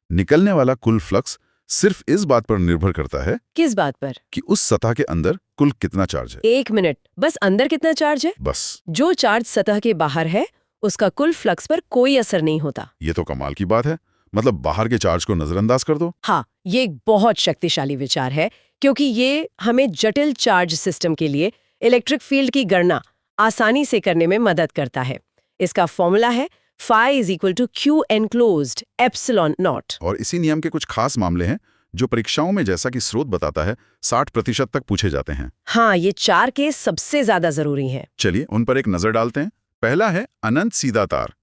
Speaker 3: निकलने वाला कुल फ्लक्स सिर्फ इस बात पर निर्भर करता है।
Speaker 2: किस बात पर?
Speaker 3: कि उस सतह के अंदर कुल कितना चार्ज है।
Speaker 2: 1 मिनट, बस अंदर कितना चार्ज है?
Speaker 3: बस।
Speaker 2: जो चार्ज सतह के बाहर है उसका कुल फ्लक्स पर कोई असर नहीं होता।
Speaker 3: ये तो कमाल की बात है। मतलब बाहर के चार्ज को नजरअंदाज कर दो।
Speaker 2: हाँ, ये एक बहुत शक्तिशाली विचार है, क्योंकि ये हमें जटिल चार्ज सिस्टम के लिए इलेक्ट्रिक फील्ड की गणना आसानी से करने में मदद करता है। इसका फॉर्मूला है phi is equal to Q enclosed epsilon naught।
Speaker 3: और इसी नियम के कुछ खास मामले हैं जो परीक्षाओं में, जैसा कि स्रोत बताता है, 60% तक पूछे जाते हैं।
Speaker 2: हाँ, ये 4 केस सबसे ज्यादा जरूरी हैं।
Speaker 3: चलिए उन पर एक नजर डालते हैं। पहला है अनंत सीधा तार,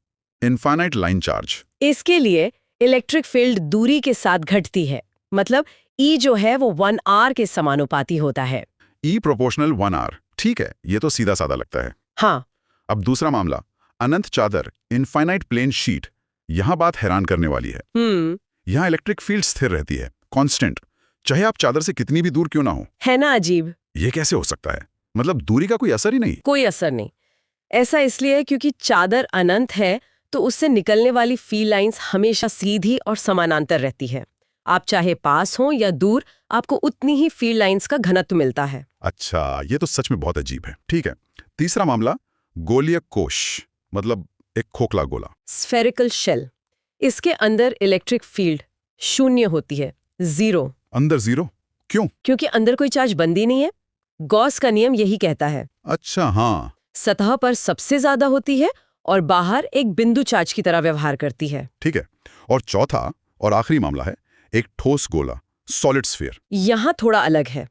Speaker 3: इनफाइनाइट लाइन चार्ज।
Speaker 2: इसके लिए इलेक्ट्रिक फील्ड दूरी के साथ घटती है, मतलब E जो है वो 1R के समानुपाती होता है।
Speaker 3: E proportional 1R। ठीक है, ये तो सीधा साधा लगता है।
Speaker 2: हाँ।
Speaker 3: अब दूसरा मामला, अनंत चादर, इनफाइनाइट प्लेन शीट। यहाँ बात हैरान करने वाली है। यहाँ इलेक्ट्रिक फील्ड स्थिर रहती है, कांस्टेंट, चाहे आप चादर से कितनी भी दूर क्यों ना हो।
Speaker 2: है ना अजीब?
Speaker 3: ये कैसे हो सकता है? मतलब दूरी का कोई असर ही नहीं।
Speaker 2: कोई असर नहीं। ऐसा इसलिए है क्योंकि चादर अनंत है, तो उससे निकलने वाली फील्ड लाइंस हमेशा सीधी और समानांतर रहती है। आप चाहे पास हो या दूर, आपको उतनी ही फील्ड लाइंस का घनत्व मिलता है।
Speaker 3: अच्छा, ये तो सच में बहुत अजीब है। ठीक है, तीसरा मामला, गोलीय कोश, मतलब एक खोखला गोला।
Speaker 2: Spherical shell. इसके अंदर इलेक्ट्रिक फील्ड 0 होती है, 0।
Speaker 3: अंदर 0? क्यों?
Speaker 2: क्योंकि अंदर कोई चार्ज बंदी नहीं है। गॉस का नियम यही कहता है।
Speaker 3: अच्छा, हाँ।
Speaker 2: सतह पर सबसे ज्यादा होती है और बाहर एक बिंदु चार्ज की तरह व्यवहार करती है।
Speaker 3: ठीक है, और चौथा और आखिरी मामला है एक ठोस गोला, सॉलिड स्फीयर।
Speaker 2: यहाँ थोड़ा अलग है।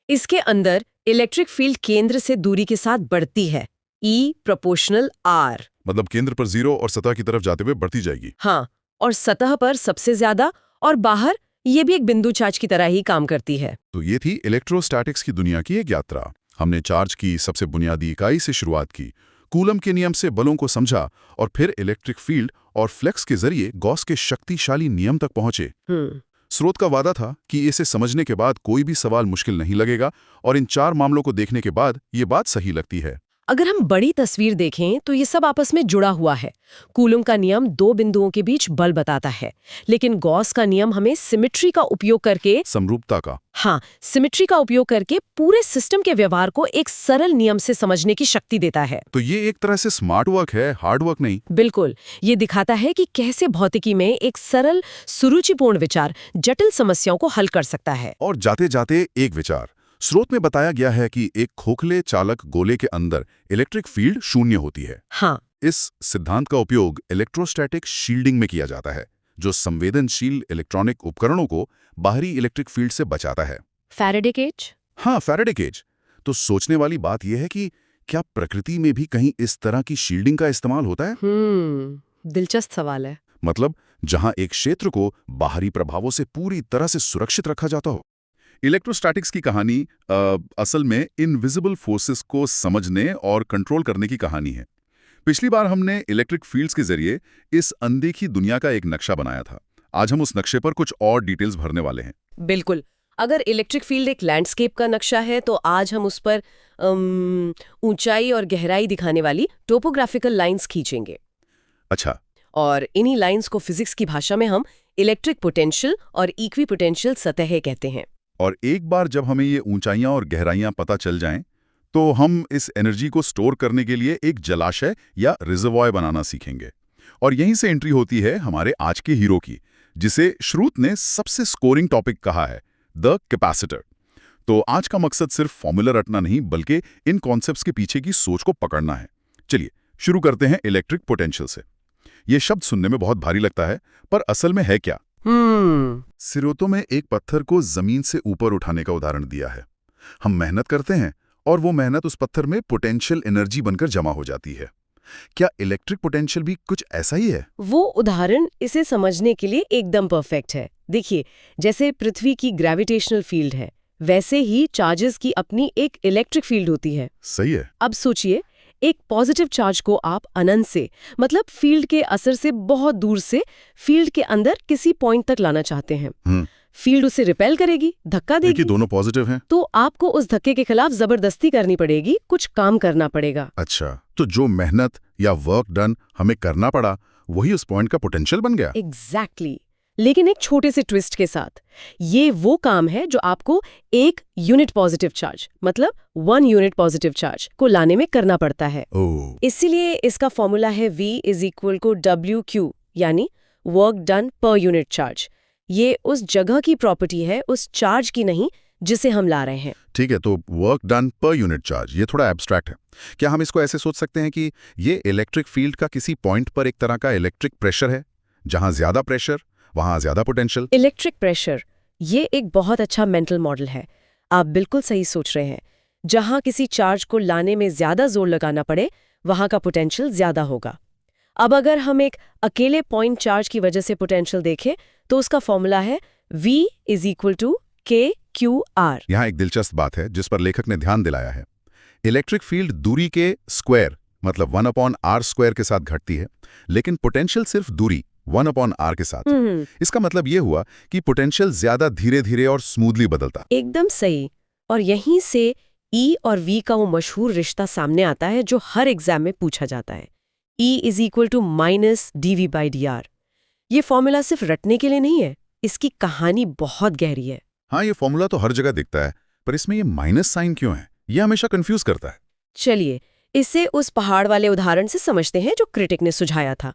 Speaker 2: इसके अंदर इलेक्ट्रिक फील्ड केंद्र से दूरी के साथ बढ़ती है, E प्रोपोर्शनल R।
Speaker 3: मतलब केंद्र पर 0 और सतह की तरफ जाते हुए बढ़ती जाएगी।
Speaker 2: हाँ, और सतह पर सबसे ज्यादा और बाहर ये भी एक बिंदु चार्ज की तरह ही काम करती है।
Speaker 3: तो ये थी इलेक्ट्रोस्टैटिक्स की दुनिया की एक यात्रा। हमने चार्ज की सबसे बुनियादी इकाई से शुरुआत की, कूलम के नियम से बलों को समझा और फिर इलेक्ट्रिक फील्ड और फ्लेक्स के जरिए गॉस के शक्तिशाली नियम तक पहुंचे। स्रोत का वादा था कि इसे समझने के बाद कोई भी सवाल मुश्किल नहीं लगेगा, और इन 4 मामलों को देखने के बाद ये बात सही लगती है।
Speaker 2: अगर हम बड़ी तस्वीर देखें तो ये सब आपस में जुड़ा हुआ है। कूलम का नियम दो बिंदुओं के बीच बल बताता है, लेकिन गॉस का नियम हमें सिमेट्री का उपयोग करके
Speaker 3: समरूपता का।
Speaker 2: सिमेट्री का उपयोग करके पूरे सिस्टम के व्यवहार को एक सरल नियम से समझने की शक्ति देता है।
Speaker 3: तो ये एक तरह से स्मार्ट वर्क है, हार्ड वर्क नहीं।
Speaker 2: बिल्कुल, ये दिखाता है कि कैसे भौतिकी में एक सरल सुरुचिपूर्ण विचार जटिल समस्याओं को हल कर सकता है।
Speaker 3: और जाते जाते एक विचार, स्रोत में बताया गया है कि एक खोखले चालक गोले के अंदर इलेक्ट्रिक फील्ड शून्य होती है। इस सिद्धांत का उपयोग इलेक्ट्रोस्टैटिक शील्डिंग में किया जाता है, जो संवेदनशील इलेक्ट्रॉनिक उपकरणों को बाहरी इलेक्ट्रिक फील्ड से बचाता है।
Speaker 2: Faraday cage?
Speaker 3: हाँ, फैराडे केज। तो सोचने वाली बात यह है कि क्या प्रकृति में भी कहीं इस तरह की शील्डिंग का इस्तेमाल होता है?
Speaker 2: दिलचस्प सवाल है।
Speaker 3: मतलब जहां एक क्षेत्र को बाहरी प्रभावों से पूरी तरह से सुरक्षित रखा जाता हो। इलेक्ट्रोस्टैटिक्स की कहानी असल में इनविजिबल फोर्सेस को समझने और कंट्रोल करने की कहानी है। पिछली बार हमने इलेक्ट्रिक फील्ड्स के जरिए इस अनदेखी दुनिया का एक नक्शा बनाया था। आज हम उस नक्शे पर कुछ और डिटेल्स भरने वाले हैं।
Speaker 2: बिल्कुल। अगर इलेक्ट्रिक फील्ड एक लैंडस्केप का नक्शा है तो आज हम उस पर ऊंचाई और गहराई दिखाने वाली टोपोग्राफिकल लाइंस खींचेंगे।
Speaker 3: अच्छा।
Speaker 2: और इन्हीं लाइंस को फिजिक्स की भाषा में हम इलेक्ट्रिक पोटेंशियल और इक्विपोटेंशियल सतह कहते हैं।
Speaker 3: और एक बार जब हमें ये ऊंचाइयां और गहराइयां पता चल जाएं, तो हम इस एनर्जी को स्टोर करने के लिए एक जलाशय या रिजर्वॉयर बनाना सीखेंगे। और यहीं से एंट्री होती है हमारे आज के हीरो की, जिसे श्रुत ने सबसे स्कोरिंग टॉपिक कहा है, द कैपेसिटर। तो आज का मकसद सिर्फ फॉर्मूला रटना नहीं, बल्कि इन कॉन्सेप्ट्स के पीछे की सोच को पकड़ना है। चलिए शुरू करते हैं इलेक्ट्रिक पोटेंशियल से। ये शब्द सुनने में बहुत भारी लगता है, पर असल में है क्या? स्रोतों में एक पत्थर को जमीन से ऊपर उठाने का उदाहरण दिया है। हम मेहनत करते हैं और वो मेहनत उस पत्थर में पोटेंशियल एनर्जी बनकर जमा हो जाती है। क्या इलेक्ट्रिक पोटेंशियल भी कुछ ऐसा ही है?
Speaker 2: वो उदाहरण इसे समझने के लिए एकदम परफेक्ट है। देखिए, जैसे पृथ्वी की ग्रेविटेशनल फील्ड है, वैसे ही चार्जेस की अपनी एक इलेक्ट्रिक फील्ड होती है।
Speaker 3: सही है।
Speaker 2: अब सोचिए, एक पॉजिटिव चार्ज को आप अनंत से, मतलब फील्ड के असर से बहुत दूर से फील्ड के अंदर किसी पॉइंट तक लाना चाहते हैं। फील्ड उसे रिपेल करेगी, धक्का देगी।
Speaker 3: दोनों पॉजिटिव हैं।
Speaker 2: तो आपको उस धक्के के खिलाफ जबरदस्ती करनी पड़ेगी, कुछ काम करना पड़ेगा।
Speaker 3: अच्छा, तो जो मेहनत या वर्क डन हमें करना पड़ा, वही उस पॉइंट का पोटेंशियल बन गया।
Speaker 2: एग्जैक्टली। लेकिन एक छोटे से ट्विस्ट के साथ, ये वो काम है जो आपको एक यूनिट पॉजिटिव चार्ज, मतलब 1 यूनिट पॉजिटिव चार्ज को लाने में करना पड़ता है। इसीलिए इसका फॉर्मूला है V = WQ, यानी work done per unit charge. ये उस जगह की प्रॉपर्टी है, उस चार्ज की नहीं जिसे हम ला रहे हैं।
Speaker 3: ठीक है, तो work done per unit charge, ये थोड़ा एब्स्ट्रैक्ट है। क्या हम इसको ऐसे सोच सकते हैं कि ये इलेक्ट्रिक फील्ड का किसी पॉइंट पर एक तरह का इलेक्ट्रिक प्रेशर है, जहां ज्यादा प्रेशर वहां ज्यादा पोटेंशियल?
Speaker 2: इलेक्ट्रिक प्रेशर, ये एक बहुत अच्छा मेंटल मॉडल है। आप बिल्कुल सही सोच रहे हैं। जहां किसी चार्ज को लाने में ज्यादा जोर लगाना पड़े, वहां का पोटेंशियल ज्यादा होगा। अब अगर हम एक अकेले पॉइंट चार्ज की वजह से पोटेंशियल देखें, तो उसका फॉर्मूला है V = KQR।
Speaker 3: यहाँ एक दिलचस्प बात है जिस पर लेखक ने ध्यान दिलाया है। इलेक्ट्रिक फील्ड दूरी के स्क्वायर, मतलब 1/r² के साथ घटती है, लेकिन पोटेंशियल सिर्फ दूरी 1/r के साथ। इसका मतलब ये हुआ कि पोटेंशियल ज्यादा धीरे धीरे और स्मूथली बदलता।
Speaker 2: एकदम सही। और यहीं से E और V का वो मशहूर रिश्ता सामने आता है जो हर एग्जाम में पूछा जाता है। E = -dV/dr। ये फॉर्मूला सिर्फ रटने के लिए नहीं है, इसकी कहानी बहुत गहरी है।
Speaker 3: हाँ, ये फॉर्मूला तो हर जगह दिखता है, पर इसमें ये माइनस साइन क्यों है? ये हमेशा कंफ्यूज करता है।
Speaker 2: चलिए इसे उस पहाड़ वाले उदाहरण से समझते हैं जो क्रिटिक ने सुझाया था।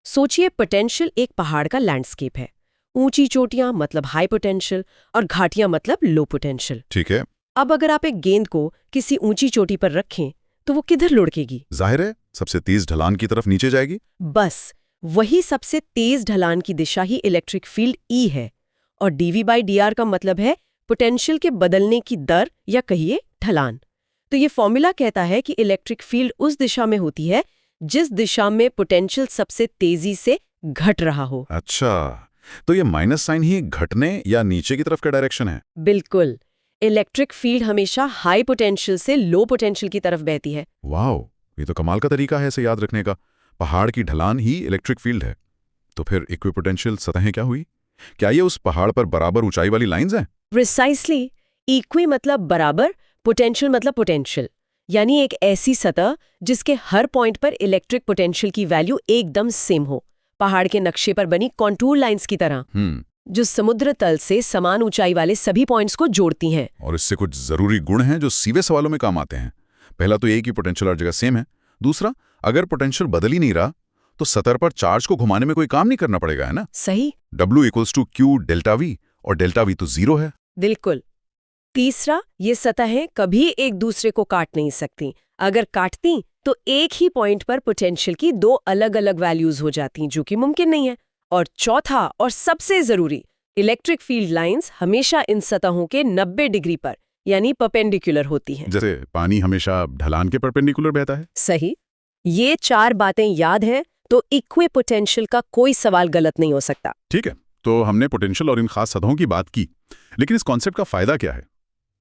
Speaker 2: सोचिए, पोटेंशियल एक पहाड़ का लैंडस्केप है। ऊंची चोटियां मतलब हाई पोटेंशियल और घाटियां मतलब लो पोटेंशियल।
Speaker 3: ठीक है।
Speaker 2: अब अगर आप एक गेंद को किसी ऊंची चोटी पर रखें तो वो किधर लुढ़केगी?
Speaker 3: जाहिर है सबसे तेज ढलान की तरफ नीचे जाएगी।
Speaker 2: बस वही सबसे तेज ढलान की दिशा ही इलेक्ट्रिक फील्ड E है। और dV/dr का मतलब है पोटेंशियल के बदलने की दर, या कहिए ढलान। तो ये फॉर्मूला कहता है कि इलेक्ट्रिक फील्ड उस दिशा में होती है जिस दिशा में पोटेंशियल सबसे तेजी से घट रहा हो।
Speaker 3: अच्छा, तो ये माइनस साइन ही घटने या नीचे की तरफ का डायरेक्शन है?
Speaker 2: बिल्कुल। इलेक्ट्रिक फील्ड हमेशा हाई पोटेंशियल से लो पोटेंशियल की तरफ बहती है।
Speaker 3: वाह, ये तो कमाल का तरीका है इसे याद रखने का। पहाड़ की ढलान ही इलेक्ट्रिक फील्ड है। तो फिर इक्विपोटेंशियल सतहें क्या हुई? क्या ये उस पहाड़ पर बराबर ऊंचाई वाली लाइंस हैं?
Speaker 2: प्रिसाइसली। इक्वी मतलब बराबर, पोटेंशियल मतलब पोटेंशियल। यानी एक ऐसी सतह जिसके हर पॉइंट पर इलेक्ट्रिक पोटेंशियल की वैल्यू एकदम सेम हो, पहाड़ के नक्शे पर बनी कॉन्टूर लाइंस की तरह, जो समुद्र तल से समान ऊंचाई वाले सभी पॉइंट्स को जोड़ती हैं।
Speaker 3: और इससे कुछ जरूरी गुण हैं जो सीवे सवालों में काम आते हैं। पहला तो ये कि पोटेंशियल हर जगह सेम है। दूसरा, अगर पोटेंशियल बदल ही नहीं रहा तो सतह पर चार्ज को घुमाने में कोई काम नहीं करना पड़ेगा, है ना?
Speaker 2: सही।
Speaker 3: W = Q डेल्टा V, और डेल्टा V तो 0 है।
Speaker 2: बिल्कुल। तीसरा, ये सतहें कभी एक दूसरे को काट नहीं सकती। अगर काटती तो एक ही पॉइंट पर पोटेंशियल की दो अलग-अलग वैल्यूज हो जाती, जो कि मुमकिन नहीं है। और चौथा और सबसे जरूरी, इलेक्ट्रिक फील्ड लाइंस हमेशा इन सतहों के 90 डिग्री पर यानी परपेंडिकुलर होती हैं।
Speaker 3: जैसे पानी हमेशा ढलान के परपेंडिकुलर बहता है।
Speaker 2: सही। ये 4 बातें याद हैं तो इक्वे पोटेंशियल का कोई सवाल गलत नहीं हो सकता।
Speaker 3: ठीक है, तो हमने पोटेंशियल और इन खास सतहों की बात की, लेकिन इस कॉन्सेप्ट का फायदा क्या है?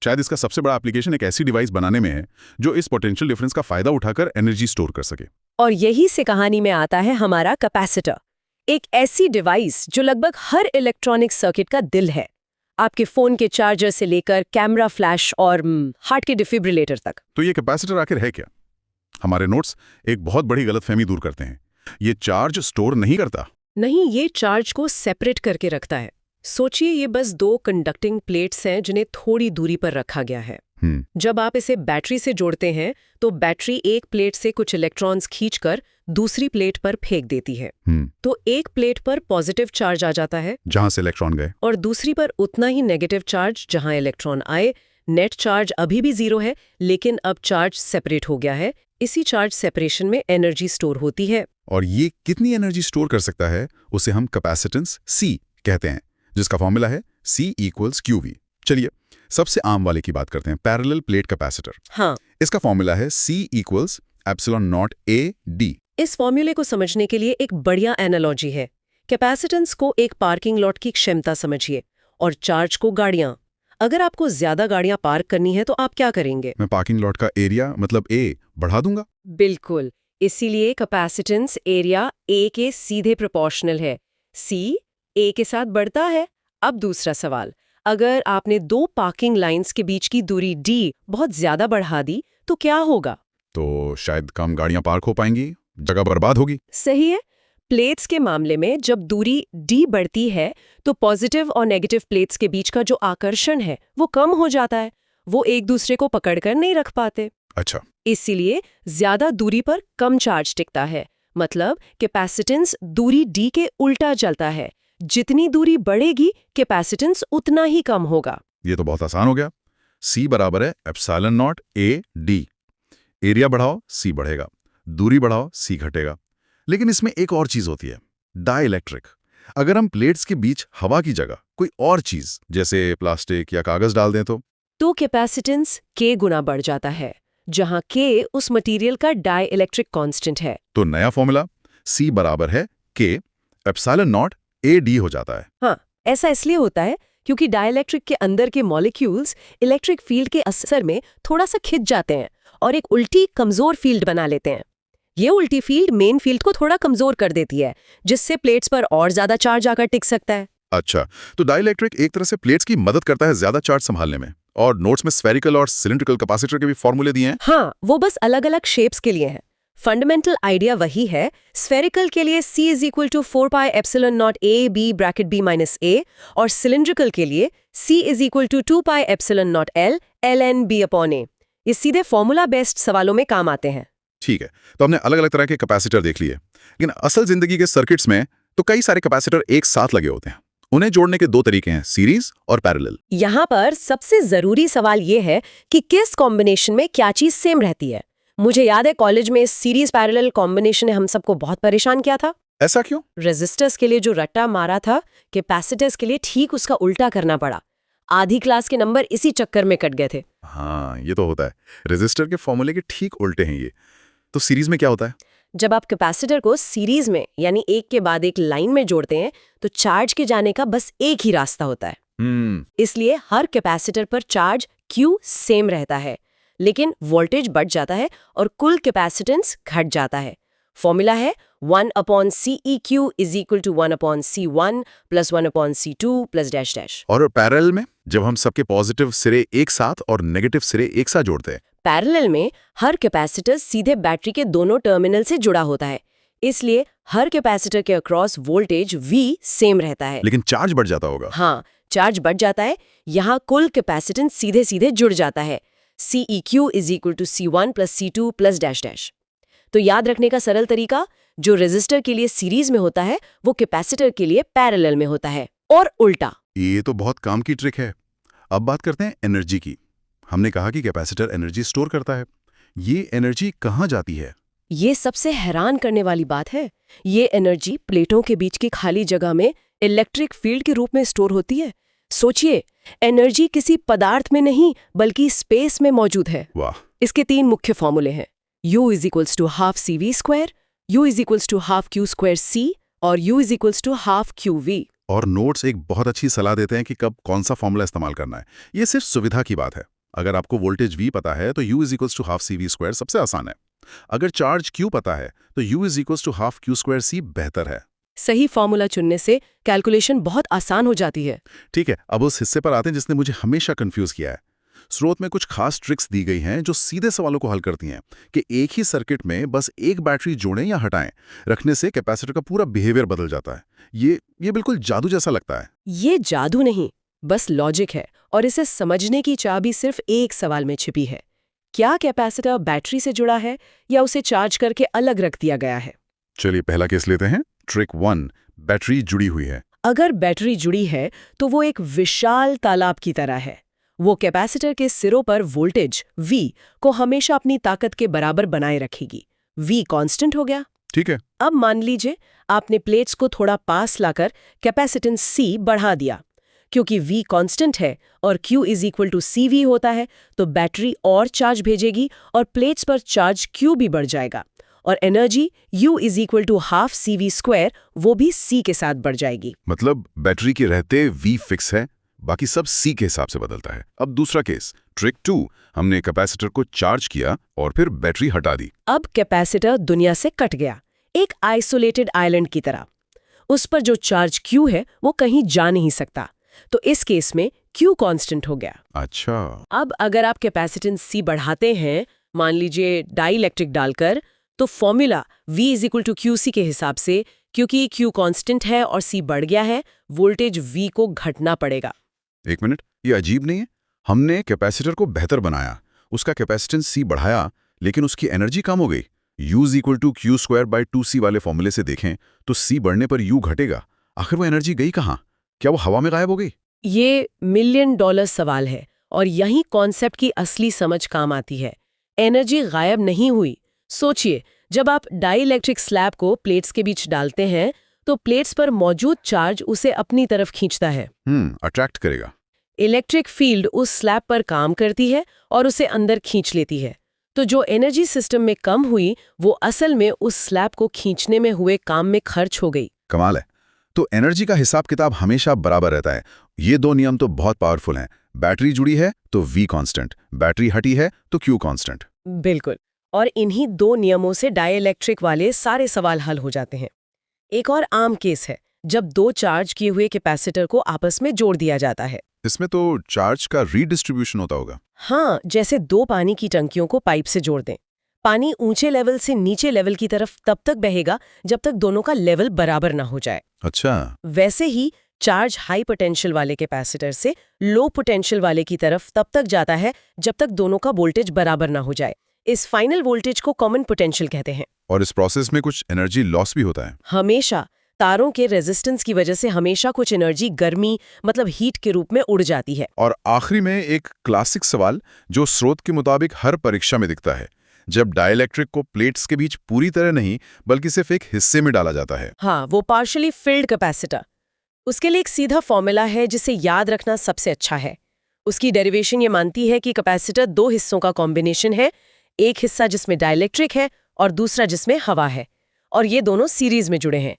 Speaker 3: शायद इसका सबसे बड़ा एप्लीकेशन एक ऐसी डिवाइस बनाने में है जो इस पोटेंशियल डिफरेंस का फायदा उठाकर एनर्जी स्टोर कर सके।
Speaker 2: और यही से कहानी में आता है हमारा कैपेसिटर, एक ऐसी डिवाइस जो लगभग हर इलेक्ट्रॉनिक सर्किट का दिल है, आपके फोन के चार्जर से लेकर कैमरा फ्लैश और हार्ट के डिफिब्रिलेटर तक।
Speaker 3: तो ये कैपेसिटर आखिर है क्या? हमारे नोट्स एक बहुत बड़ी गलतफहमी दूर करते हैं। ये चार्ज स्टोर नहीं करता।
Speaker 2: नहीं, ये चार्ज को सेपरेट करके रखता है। सोचिए, ये बस 2 कंडक्टिंग प्लेट्स हैं जिन्हें थोड़ी दूरी पर रखा गया है। जब आप इसे बैटरी से जोड़ते हैं तो बैटरी एक प्लेट से कुछ इलेक्ट्रॉन्स खींचकर दूसरी प्लेट पर फेंक देती है। तो एक प्लेट पर पॉजिटिव चार्ज आ जाता है
Speaker 3: जहां से इलेक्ट्रॉन गए,
Speaker 2: और दूसरी पर उतना ही नेगेटिव चार्ज जहां इलेक्ट्रॉन आए। नेट चार्ज अभी भी 0 है, लेकिन अब चार्ज सेपरेट हो गया है। इसी चार्ज सेपरेशन में एनर्जी स्टोर होती है।
Speaker 3: और ये कितनी एनर्जी स्टोर कर सकता है उसे हम कैपेसिटेंस C कहते हैं, जिसका फॉर्मूला है C = QV। चलिए सबसे आम वाले की बात करते हैं, पैरेलल प्लेट कैपेसिटर।
Speaker 2: हाँ,
Speaker 3: इसका फॉर्मूला है C = ε0AD।
Speaker 2: इस फॉर्मूले को समझने के लिए एक बढ़िया एनालॉजी है। कैपेसिटेंस को एक पार्किंग लॉट की क्षमता समझिए और चार्ज को गाड़ियां। अगर आपको ज्यादा गाड़ियां पार्क करनी है तो आप क्या करेंगे?
Speaker 3: मैं पार्किंग लॉट का एरिया मतलब A बढ़ा दूंगा।
Speaker 2: बिल्कुल, इसीलिए कैपेसिटेंस एरिया A के सीधे प्रोपोर्शनल है। C A के साथ बढ़ता है। अब दूसरा सवाल, अगर आपने 2 पार्किंग लाइंस के बीच की दूरी D बहुत ज्यादा बढ़ा दी तो क्या होगा?
Speaker 3: तो शायद कम गाड़ियां पार्क हो पाएंगी, जगह बर्बाद होगी।
Speaker 2: सही है। प्लेट्स के मामले में जब दूरी D बढ़ती है तो पॉजिटिव और नेगेटिव प्लेट्स के बीच का जो आकर्षण है वो कम हो जाता है। वो एक दूसरे को पकड़कर नहीं रख पाते।
Speaker 3: अच्छा,
Speaker 2: इसीलिए ज्यादा दूरी पर कम चार्ज टिकता है। मतलब कैपेसिटेंस दूरी D के उल्टा चलता है। जितनी दूरी बढ़ेगी कैपेसिटेंस उतना ही कम होगा।
Speaker 3: ये तो बहुत आसान हो गया। C = ε0AD। एरिया बढ़ाओ C बढ़ेगा, दूरी बढ़ाओ C घटेगा। लेकिन इसमें एक और चीज होती है, डाइलेक्ट्रिक। अगर हम प्लेट्स के बीच हवा की जगह कोई और चीज जैसे प्लास्टिक या कागज डाल दें तो
Speaker 2: कैपेसिटेंस K गुना बढ़ जाता है, जहां K उस मटेरियल का डाइलेक्ट्रिक कांस्टेंट है।
Speaker 3: तो नया फॉर्मूला C = K ε0AD हो जाता है।
Speaker 2: हाँ, ऐसा इसलिए होता है क्योंकि डाइलेक्ट्रिक के अंदर के मॉलिक्यूल्स इलेक्ट्रिक फील्ड के असर में थोड़ा सा खिंच जाते हैं और एक उल्टी कमजोर फील्ड बना लेते हैं। ये उल्टी फील्ड मेन फील्ड को थोड़ा कमजोर कर देती है, जिससे प्लेट्स पर और ज्यादा चार्ज आकर टिक सकता है।
Speaker 3: अच्छा, तो डाइलेक्ट्रिक एक तरह से प्लेट्स की मदद करता है ज्यादा चार्ज संभालने में। और नोट्स में स्फेरिकल और सिलिंड्रिकल कैपेसिटर के भी फॉर्मूले दिए हैं।
Speaker 2: हाँ, वो बस अलग-अलग शेप्स के लिए हैं। फंडामेंटल आइडिया वही है। स्फेरिकल के लिए C = 4πε0AB ब्रैकेट B-A और सिलिंड्रिकल के लिए C = 2πε0L ln B/A। ये सीधे फॉर्मूला बेस्ड सवालों में काम आते हैं।
Speaker 3: ठीक है, तो हमने अलग अलग तरह के कैपेसिटर देख लिए, लेकिन असल जिंदगी के सर्किट्स में तो कई सारे कैपेसिटर एक साथ लगे होते हैं। उन्हें जोड़ने के 2 तरीके हैं, सीरीज और पैरेलल।
Speaker 2: यहाँ पर सबसे जरूरी सवाल ये है कि किस कॉम्बिनेशन में क्या चीज सेम रहती है। मुझे याद है कॉलेज में सीरीज पैरेलल कॉम्बिनेशन ने हम सबको बहुत परेशान किया था।
Speaker 3: ऐसा क्यों?
Speaker 2: रेजिस्टर्स के लिए जो रट्टा मारा था, कैपेसिटर्स के लिए ठीक उसका उल्टा करना पड़ा। आधी क्लास के नंबर इसी चक्कर में कट गए थे।
Speaker 3: हाँ, ये तो होता है। रेजिस्टर के फॉर्मूले के ठीक उल्टे हैं ये। तो सीरीज में क्या होता है?
Speaker 2: जब आप कैपेसिटर को सीरीज में यानी एक के बाद एक लाइन में जोड़ते हैं तो चार्ज के जाने का बस एक ही रास्ता होता है। इसलिए हर कैपेसिटर पर चार्ज Q सेम रहता है, लेकिन वोल्टेज बढ़ जाता है और कुल कैपेसिटेंस घट जाता है। फॉर्मूला है 1/CEQ is equal to 1/C1 plus 1/C2 plus dash dash.
Speaker 3: और पैरेलल में जब हम सबके पॉजिटिव सिरे एक साथ और नेगेटिव सिरे एक साथ जोड़ते हैं।
Speaker 2: पैरेलल में हर कैपेसिटर सीधे बैटरी के दोनों टर्मिनल से जुड़ा होता है, इसलिए हर कैपेसिटर के अक्रॉस वोल्टेज V सेम रहता है।
Speaker 3: लेकिन चार्ज बढ़ जाता होगा।
Speaker 2: हाँ, चार्ज बढ़ जाता है। यहाँ कुल कैपेसिटेंस सीधे सीधे जुड़ जाता है। CEQ is equal to C1 plus C2 plus dash dash. तो याद रखने का सरल तरीका, जो रेजिस्टर के लिए सीरीज में होता है वो कैपेसिटर के लिए पैरेलल में होता है, और उल्टा।
Speaker 3: ये तो बहुत काम की ट्रिक है। अब बात करते हैं एनर्जी की। हमने कहा कि कैपेसिटर एनर्जी स्टोर करता है। ये एनर्जी कहाँ जाती है?
Speaker 2: ये सबसे हैरान करने वाली बात है। ये एनर्जी प्लेटों के बीच की खाली जगह में इलेक्ट्रिक फील्ड के रूप में स्टोर होती है। सोचिए, एनर्जी किसी पदार्थ में नहीं बल्कि स्पेस में मौजूद है।
Speaker 3: वाह।
Speaker 2: इसके 3 मुख्य फॉर्मूले हैं। U is equals to half CV square, U is equals to half Q square C और U is equals to half QV।
Speaker 3: और नोट्स एक बहुत अच्छी सलाह देते हैं कि कब कौन सा फॉर्मूला इस्तेमाल करना है। ये सिर्फ सुविधा की बात है। अगर आपको वोल्टेज V पता है तो U is equals to half CV square सबसे आसान है। अगर चार्ज Q पता है तो U is equals to half Q square C बेहतर है।
Speaker 2: सही फॉर्मूला चुनने से कैलकुलेशन बहुत आसान हो जाती है।
Speaker 3: ठीक है, अब उस हिस्से पर आते हैं जिसने मुझे हमेशा कंफ्यूज किया है। स्रोत में कुछ खास ट्रिक्स दी गई हैं जो सीधे सवालों को हल करती हैं कि एक ही सर्किट में बस एक बैटरी जोड़ें या हटाएं, रखने से कैपेसिटर का पूरा बिहेवियर बदल जाता है। ये बिल्कुल जादू जैसा लगता है।
Speaker 2: ये जादू नहीं, बस लॉजिक है, और इसे समझने की चाबी सिर्फ एक सवाल में छिपी है। क्या कैपेसिटर बैटरी से जुड़ा है या उसे चार्ज करके अलग रख दिया गया है?
Speaker 3: चलिए पहला केस लेते हैं। ट्रिक 1, बैटरी जुड़ी हुई है।
Speaker 2: अगर बैटरी जुड़ी है तो वो एक विशाल तालाब की तरह है। वो कैपेसिटर के सिरों पर वोल्टेज V को हमेशा अपनी ताकत के बराबर बनाए रखेगी। V कांस्टेंट हो गया।
Speaker 3: ठीक है।
Speaker 2: अब मान लीजिए आपने प्लेट्स को थोड़ा पास लाकर कैपेसिटेंस C बढ़ा दिया। क्योंकि V कांस्टेंट है और Q is equal to CV होता है, तो बैटरी और चार्ज भेजेगी और प्लेट्स पर चार्ज Q भी बढ़ जाएगा, और energy U is equal to half CV square वो भी C के साथ बढ़ जाएगी।
Speaker 3: मतलब बैटरी के रहते V फिक्स है, बाकी सब C के हिसाब से बदलता है। अब दूसरा केस, ट्रिक 2, हमने कैपेसिटर को चार्ज किया और फिर बैटरी हटा दी।
Speaker 2: अब कैपेसिटर दुनिया से कट गया, एक आइसोलेटेड आइलैंड की तरह। उस पर जो चार्ज Q है वो कहीं जा नहीं सकता, तो इस केस में Q कांस्टेंट हो गया।
Speaker 3: अच्छा।
Speaker 2: अब अगर आप कैपेसिटेंस C बढ़ाते हैं, मान लीजिए डाइलेक्ट्रिक डालकर, तो formula V is equal to QC के हिसाब से, क्योंकि Q कांस्टेंट है और C बढ़ गया है, वोल्टेज V को घटना पड़ेगा।
Speaker 3: एक मिनट, ये अजीब नहीं है? हमने कैपेसिटर को बेहतर बनाया, उसका कैपेसिटेंस C बढ़ाया, लेकिन उसकी एनर्जी कम हो गई। U is equal to Q square by 2C वाले फॉर्मूले से देखें तो C बढ़ने पर U घटेगा। आखिर वो एनर्जी गई कहाँ? क्या वो हवा में गायब हो गई?
Speaker 2: ये $1 मिलियन सवाल है, और यही कॉन्सेप्ट की असली समझ काम आती है। एनर्जी गायब नहीं हुई। सोचिए, जब आप डाइलेक्ट्रिक स्लैब को प्लेट्स के बीच डालते हैं तो प्लेट्स पर मौजूद चार्ज उसे अपनी तरफ खींचता है।
Speaker 3: अट्रैक्ट करेगा।
Speaker 2: इलेक्ट्रिक फील्ड उस स्लैब पर काम करती है और उसे अंदर खींच लेती है। तो जो एनर्जी सिस्टम में कम हुई वो असल में उस स्लैब को खींचने में हुए काम में खर्च हो गई।
Speaker 3: कमाल है। तो एनर्जी का हिसाब किताब हमेशा बराबर रहता है। ये 2 नियम तो बहुत पावरफुल हैं। बैटरी जुड़ी है तो V कांस्टेंट, बैटरी हटी है तो Q कांस्टेंट।
Speaker 2: बिल्कुल, और इन्हीं 2 नियमों से डाइलेक्ट्रिक वाले सारे सवाल हल हो जाते हैं। एक और आम केस है जब 2 चार्ज किए हुए कैपेसिटर को आपस में जोड़ दिया जाता है।
Speaker 3: इसमें तो चार्ज का रीडिस्ट्रीब्यूशन होता होगा।
Speaker 2: हाँ, जैसे 2 पानी की टंकियों को पाइप से जोड़ दें। पानी ऊंचे लेवल से नीचे लेवल की तरफ तब तक बहेगा जब तक दोनों का लेवल बराबर ना हो जाए।
Speaker 3: अच्छा।
Speaker 2: वैसे ही चार्ज हाई पोटेंशियल वाले कैपेसिटर से लो पोटेंशियल वाले की तरफ तब तक जाता है जब तक दोनों का वोल्टेज बराबर ना हो जाए। इस फाइनल वोल्टेज को कॉमन पोटेंशियल कहते हैं।
Speaker 3: और इस प्रोसेस में कुछ एनर्जी लॉस भी होता है।
Speaker 2: हमेशा तारों के रेजिस्टेंस की वजह से हमेशा कुछ एनर्जी गर्मी मतलब हीट के रूप में उड़ जाती है।
Speaker 3: और आखिरी में एक क्लासिक सवाल जो स्रोत के मुताबिक हर परीक्षा में दिखता है, जब डाइलेक्ट्रिक को प्लेट्स के बीच पूरी तरह नहीं बल्कि सिर्फ एक हिस्से में डाला जाता है।
Speaker 2: हाँ, वो पार्शियली फिल्ड कैपेसिटर। उसके लिए एक सीधा फॉर्मूला है जिसे याद रखना सबसे अच्छा है। उसकी डेरिवेशन ये मानती है कि कैपेसिटर 2 हिस्सों का कॉम्बिनेशन है, एक हिस्सा जिसमें डाइलेक्ट्रिक है और दूसरा जिसमें हवा है, और ये दोनों सीरीज में जुड़े हैं।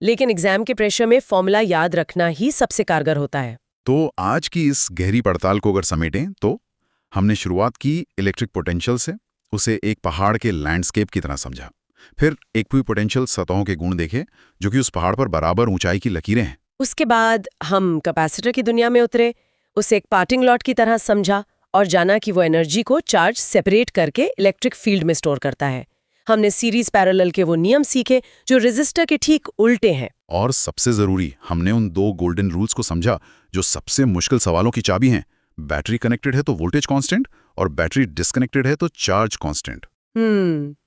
Speaker 2: लेकिन एग्जाम के प्रेशर में फॉर्मूला याद रखना ही सबसे कारगर होता है।
Speaker 3: तो आज की इस गहरी पड़ताल को अगर समेटें तो हमने शुरुआत की इलेक्ट्रिक पोटेंशियल से, उसे एक पहाड़ के लैंडस्केप की तरह समझा। फिर इक्विपोटेंशियल सतहों के गुण देखे, जो कि उस पहाड़ पर बराबर ऊंचाई की लकीरें हैं।
Speaker 2: उसके बाद हम कैपेसिटर की दुनिया में उतरे, उसे एक पार्टिंग लॉट की तरह समझा और जाना कि वो एनर्जी को चार्ज सेपरेट करके इलेक्ट्रिक फील्ड में स्टोर करता है। हमने सीरीज पैरेलल के वो नियम सीखे जो रेजिस्टर के ठीक उल्टे हैं।
Speaker 3: और सबसे जरूरी, हमने उन 2 गोल्डन रूल्स को समझा जो सबसे मुश्किल सवालों की चाबी हैं। बैटरी कनेक्टेड है तो वोल्टेज कांस्टेंट, और बैटरी डिस्कनेक्टेड है तो चार्ज कांस्टेंट।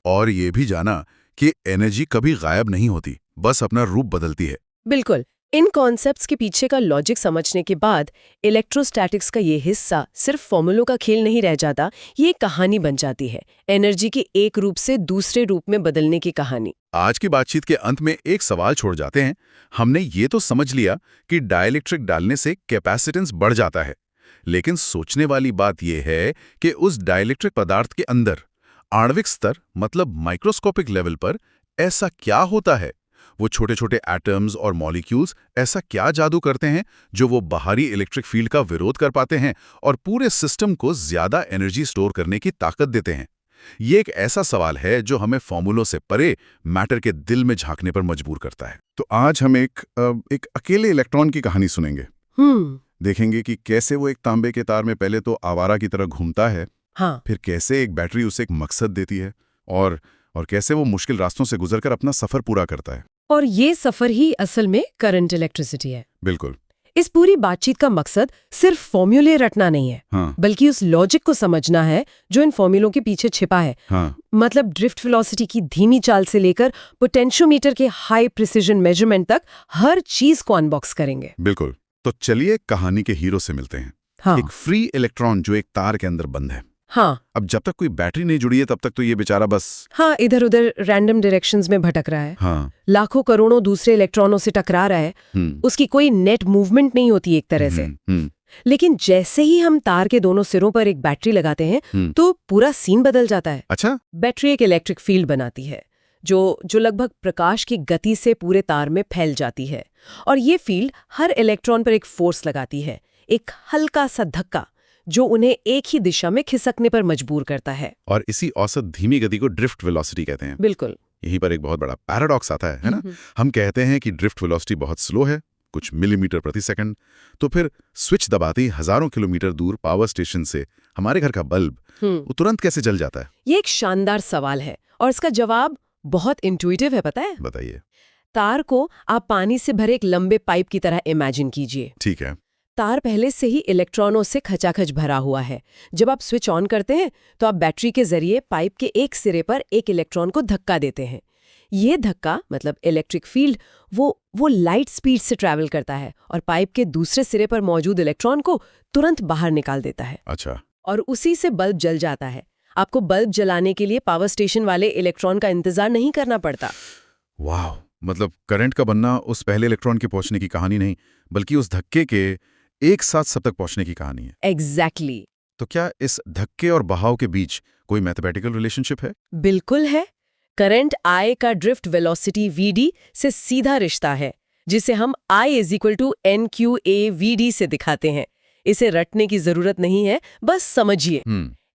Speaker 3: और ये भी जाना कि एनर्जी कभी गायब नहीं होती, बस अपना रूप बदलती है।
Speaker 2: बिल्कुल। इन कॉन्सेप्ट्स के पीछे का लॉजिक समझने के बाद इलेक्ट्रोस्टैटिक्स का ये हिस्सा सिर्फ फॉर्मूलों का खेल नहीं रह जाता, ये एक कहानी बन जाती है, एनर्जी के एक रूप से दूसरे रूप में बदलने की कहानी।
Speaker 3: आज की बातचीत के अंत में एक सवाल छोड़ जाते हैं। हमने ये तो समझ लिया कि डाइलेक्ट्रिक डालने से कैपेसिटेंस बढ़ जाता है, लेकिन सोचने वाली बात यह है कि उस डाइलेक्ट्रिक पदार्थ के अंदर आणविक स्तर, मतलब माइक्रोस्कोपिक लेवल पर ऐसा क्या होता है? वो छोटे छोटे एटम्स और मॉलिक्यूल्स ऐसा क्या जादू करते हैं जो वो बाहरी इलेक्ट्रिक फील्ड का विरोध कर पाते हैं और पूरे सिस्टम को ज्यादा एनर्जी स्टोर करने की ताकत देते हैं? ये एक ऐसा सवाल है जो हमें फॉर्मूलों से परे मैटर के दिल में झांकने पर मजबूर करता है। तो आज हम एक अकेले इलेक्ट्रॉन की कहानी सुनेंगे। देखेंगे कि कैसे वो एक तांबे के तार में पहले तो आवारा की तरह घूमता है, फिर कैसे एक बैटरी उसे एक मकसद देती है, और कैसे वो मुश्किल रास्तों से गुजरकर अपना सफर पूरा करता है।
Speaker 2: और ये सफर ही असल में करंट इलेक्ट्रिसिटी है।
Speaker 3: बिल्कुल।
Speaker 2: इस पूरी बातचीत का मकसद सिर्फ फॉर्मूले रटना नहीं है, बल्कि उस लॉजिक को समझना है जो इन फॉर्मूलों के पीछे छिपा है। मतलब ड्रिफ्ट वेलोसिटी की धीमी चाल से लेकर पोटेंशियोमीटर के हाई प्रिसिजन मेजरमेंट तक हर चीज को अनबॉक्स करेंगे।
Speaker 3: बिल्कुल। तो चलिए कहानी के हीरो से मिलते हैं। एक फ्री इलेक्ट्रॉन जो एक तार के अंदर बंद है। अब जब तक कोई बैटरी नहीं जुड़ी है तब तक तो ये बेचारा बस
Speaker 2: इधर उधर रैंडम डायरेक्शंस में भटक रहा है। लाखों करोड़ों दूसरे इलेक्ट्रॉनों से टकरा रहा है। उसकी कोई नेट मूवमेंट नहीं होती एक तरह से। लेकिन जैसे ही हम तार के दोनों सिरों पर एक बैटरी लगाते हैं तो पूरा सीन बदल जाता है।
Speaker 3: अच्छा?
Speaker 2: बैटरी एक इलेक्ट्रिक फील्ड बनाती है जो लगभग प्रकाश की गति से पूरे तार में फैल जाती है, और ये फील्ड हर इलेक्ट्रॉन पर एक फोर्स लगाती है, एक हल्का सा धक्का जो उन्हें एक ही दिशा में खिसकने पर मजबूर करता है।
Speaker 3: और इसी औसत धीमी गति को ड्रिफ्ट वेलोसिटी कहते हैं।
Speaker 2: बिल्कुल।
Speaker 3: यहीं पर एक बहुत बड़ा पैराडॉक्स आता है ना? हम कहते हैं कि ड्रिफ्ट वेलोसिटी बहुत स्लो है, कुछ मिलीमीटर प्रति सेकंड, तो फिर स्विच दबाते ही हजारों किलोमीटर दूर पावर स्टेशन से हमारे घर का बल्ब वो तुरंत कैसे जल जाता है?
Speaker 2: ये एक शानदार सवाल है और इसका जवाब बहुत इंट्यूटिव है, पता है?
Speaker 3: बताइए।
Speaker 2: तार को आप पानी से भरे एक लंबे पाइप की तरह इमेजिन कीजिए।
Speaker 3: ठीक है।
Speaker 2: तार पहले से ही इलेक्ट्रॉनों से खचाखच भरा हुआ है। जब आप स्विच ऑन करते हैं तो आप बैटरी के जरिए पाइप के एक सिरे पर एक इलेक्ट्रॉन को धक्का देते हैं। ये धक्का, मतलब इलेक्ट्रिक फील्ड, वो लाइट स्पीड से ट्रैवल करता है और पाइप के दूसरे सिरे पर मौजूद इलेक्ट्रॉन को तुरंत बाहर निकाल देता है।
Speaker 3: अच्छा।
Speaker 2: और उसी से बल्ब जल जाता है। आपको बल्ब जलाने के लिए पावर स्टेशन वाले इलेक्ट्रॉन का इंतजार नहीं करना पड़ता।
Speaker 3: वाह! मतलब करंट का बनना उस पहले इलेक्ट्रॉन के पहुंचने की कहानी नहीं, बल्कि उस धक्के के एक साथ सब तक पहुंचने की कहानी है।
Speaker 2: एग्जैक्टली।
Speaker 3: तो क्या इस धक्के और बहाव के बीच कोई मैथमेटिकल रिलेशनशिप है?
Speaker 2: बिल्कुल है। करंट I का ड्रिफ्ट वेलोसिटी VD से सीधा रिश्ता है, जिसे हम I = NQAVD से दिखाते हैं। इसे रटने की जरूरत नहीं है, बस समझिए।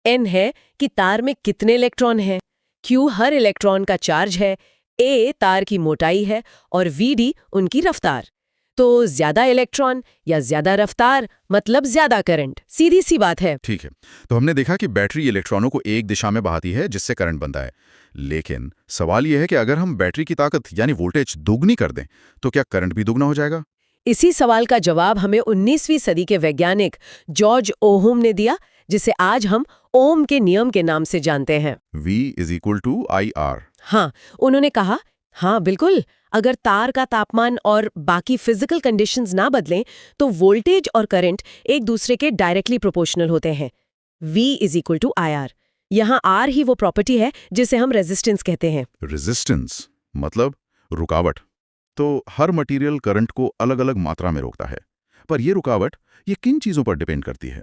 Speaker 2: N है कि तार में कितने इलेक्ट्रॉन हैं, Q हर इलेक्ट्रॉन का चार्ज है, A तार की मोटाई है और VD उनकी रफ्तार। तो ज्यादा इलेक्ट्रॉन या ज्यादा रफ्तार मतलब ज्यादा करंट। सीधी सी बात है।
Speaker 3: ठीक है। तो हमने देखा कि बैटरी इलेक्ट्रॉनों को एक दिशा में बहाती है जिससे करंट बनता है। लेकिन सवाल यह है कि अगर हम बैटरी की ताकत यानी वोल्टेज दोगुनी कर दें तो क्या करंट भी दोगुना हो जाएगा?
Speaker 2: इसी सवाल का जवाब हमें 19वीं सदी के वैज्ञानिक जॉर्ज ओहम ने दिया, जिसे आज हम ओम के नियम के नाम से जानते हैं।
Speaker 3: V = IR।
Speaker 2: हाँ, उन्होंने कहा, हाँ बिल्कुल, अगर तार का तापमान और बाकी फिजिकल कंडीशंस ना बदलें तो वोल्टेज और करंट एक दूसरे के डायरेक्टली प्रोपोर्शनल होते हैं। V = IR। यहाँ R ही वो प्रॉपर्टी है जिसे हम रेजिस्टेंस कहते हैं।
Speaker 3: रेजिस्टेंस मतलब रुकावट। तो हर मटेरियल करंट को अलग अलग मात्रा में रोकता है, पर ये रुकावट ये किन चीजों पर डिपेंड करती है?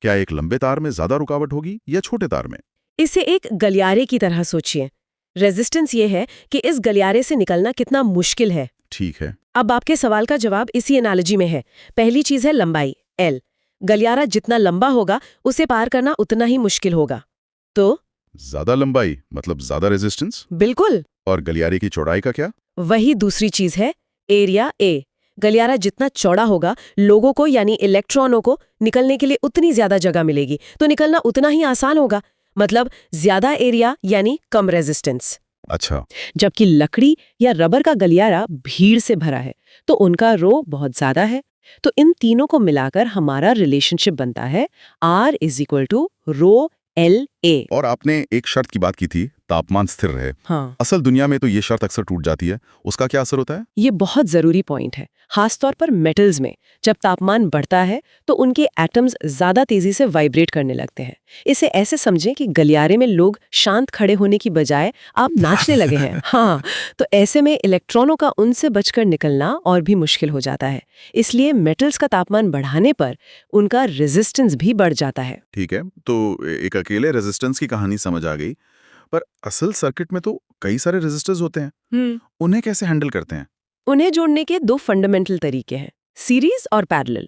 Speaker 3: क्या एक लंबे तार में ज्यादा रुकावट होगी या छोटे तार में?
Speaker 2: इसे एक गलियारे की तरह सोचिए। रेजिस्टेंस ये है कि इस गलियारे से निकलना कितना मुश्किल है।
Speaker 3: ठीक है।
Speaker 2: अब आपके सवाल का जवाब इसी एनालॉजी में है। पहली चीज है लंबाई, L। गलियारा जितना लंबा होगा उसे पार करना उतना ही मुश्किल होगा। तो
Speaker 3: ज्यादा लंबाई मतलब ज्यादा रेजिस्टेंस।
Speaker 2: बिल्कुल,
Speaker 3: और गलियारे की चौड़ाई का क्या?
Speaker 2: वही दूसरी चीज है, एरिया ए। गलियारा जितना चौड़ा होगा, लोगों को यानी इलेक्ट्रॉनों को निकलने के लिए उतनी ज्यादा जगह मिलेगी, तो निकलना उतना ही आसान होगा। मतलब ज्यादा एरिया यानी कम रेजिस्टेंस।
Speaker 3: अच्छा,
Speaker 2: जबकि लकड़ी या रबर का गलियारा भीड़ से भरा है, तो उनका रो बहुत ज्यादा है। तो इन तीनों को मिलाकर हमारा रिलेशनशिप बनता है R = ρLA।
Speaker 3: और आपने एक शर्त की बात की थी, तापमान स्थिर रहे।
Speaker 2: हाँ,
Speaker 3: असल दुनिया में तो ये शर्त अक्सर टूट जाती है, उसका क्या असर होता है?
Speaker 2: ये बहुत जरूरी पॉइंट है, खासतौर पर मेटल्स में। जब तापमान बढ़ता है तो उनके एटम्स ज्यादा तेजी से वाइब्रेट करने लगते हैं। इसे ऐसे समझें कि गलियारे में लोग शांत खड़े होने की बजाय आप नाचने लगे हैं। हाँ, तो ऐसे में इलेक्ट्रॉनों का उनसे बचकर निकलना और भी मुश्किल हो जाता है। इसलिए मेटल्स का तापमान बढ़ाने पर उनका रेजिस्टेंस भी बढ़ जाता है।
Speaker 3: ठीक है, तो एक अकेले रेजिस्टेंस की कहानी समझ आ गई, पर असल सर्किट में तो कई सारे रेजिस्टर्स होते हैं। उन्हें कैसे हैंडल करते हैं?
Speaker 2: उन्हें जोड़ने के दो फंडामेंटल तरीके हैं, सीरीज और पैरेलल।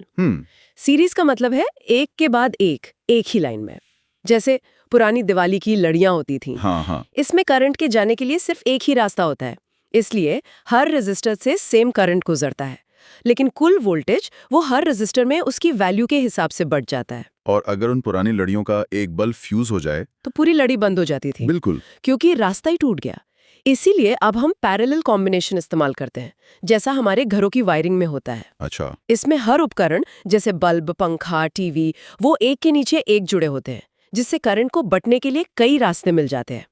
Speaker 2: सीरीज का मतलब है एक के बाद एक ही लाइन में। जैसे पुरानी दिवाली की लड़ियां होती थीं।
Speaker 3: हाँ।
Speaker 2: इसमें करंट के जाने के लिए सिर्फ एक ही रास्ता होता है, इसलिए हर रेजिस्टर से सेम करंट गुजरता है। लेकिन कुल वोल्टेज वो हर रेजिस्टर में उसकी वैल्यू के हिसाब से बढ़ जाता है।
Speaker 3: और अगर उन पुरानी लड़ियों का एक बल्ब फ्यूज हो जाए?
Speaker 2: तो पूरी लड़ी बंद हो जाती थी।
Speaker 3: बिल्कुल,
Speaker 2: क्योंकि रास्ता ही टूट गया। इसीलिए अब हम पैरेलल कॉम्बिनेशन इस्तेमाल करते हैं, जैसा हमारे घरों की वायरिंग में होता है।
Speaker 3: अच्छा।
Speaker 2: इसमें हर उपकरण जैसे बल्ब, पंखा, टीवी, वो एक के नीचे एक जुड़े होते हैं, जिससे करंट को बंटने के लिए कई रास्ते मिल जाते हैं।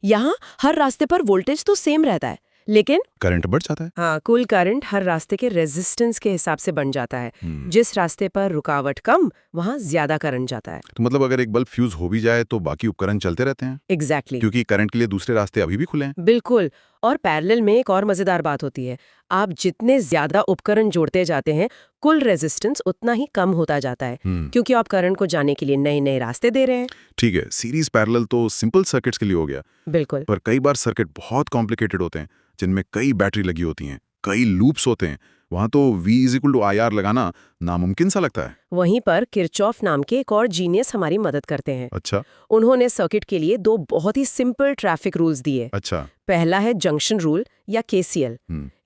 Speaker 2: यहाँ हर रास्ते पर वोल्टेज तो सेम रहता है, लेकिन
Speaker 3: करंट बढ़ जाता है।
Speaker 2: हाँ, कुल करंट हर रास्ते के रेजिस्टेंस के हिसाब से बन जाता है। जिस रास्ते पर रुकावट कम, वहाँ ज्यादा करंट जाता है।
Speaker 3: तो मतलब अगर एक बल्ब फ्यूज हो भी जाए तो बाकी उपकरण चलते रहते हैं?
Speaker 2: एग्जैक्टली।
Speaker 3: क्योंकि करंट के लिए दूसरे रास्ते अभी भी खुले हैं।
Speaker 2: बिल्कुल। और पैरेलल में एक और मजेदार बात होती है, आप जितने ज्यादा उपकरण जोड़ते जाते हैं, कुल रेजिस्टेंस उतना ही कम होता जाता है, क्योंकि आप करंट को जाने के लिए नए नए रास्ते दे रहे हैं।
Speaker 3: ठीक है, सीरीज पैरेलल तो सिंपल सर्किट्स के लिए हो गया।
Speaker 2: बिल्कुल।
Speaker 3: पर कई बार सर्किट बहुत कॉम्प्लिकेटेड होते हैं, जिनमें कई बैटरी लगी होती हैं, कई लूप्स होते हैं। वहां तो V = IR लगाना नामुमकिन सा लगता है।
Speaker 2: वहीं पर किरचॉफ नाम के एक और जीनियस हमारी मदद करते हैं।
Speaker 3: अच्छा।
Speaker 2: उन्होंने सर्किट के लिए दो बहुत ही सिंपल ट्रैफिक रूल्स दिए।
Speaker 3: अच्छा।
Speaker 2: पहला है जंक्शन रूल या KCL।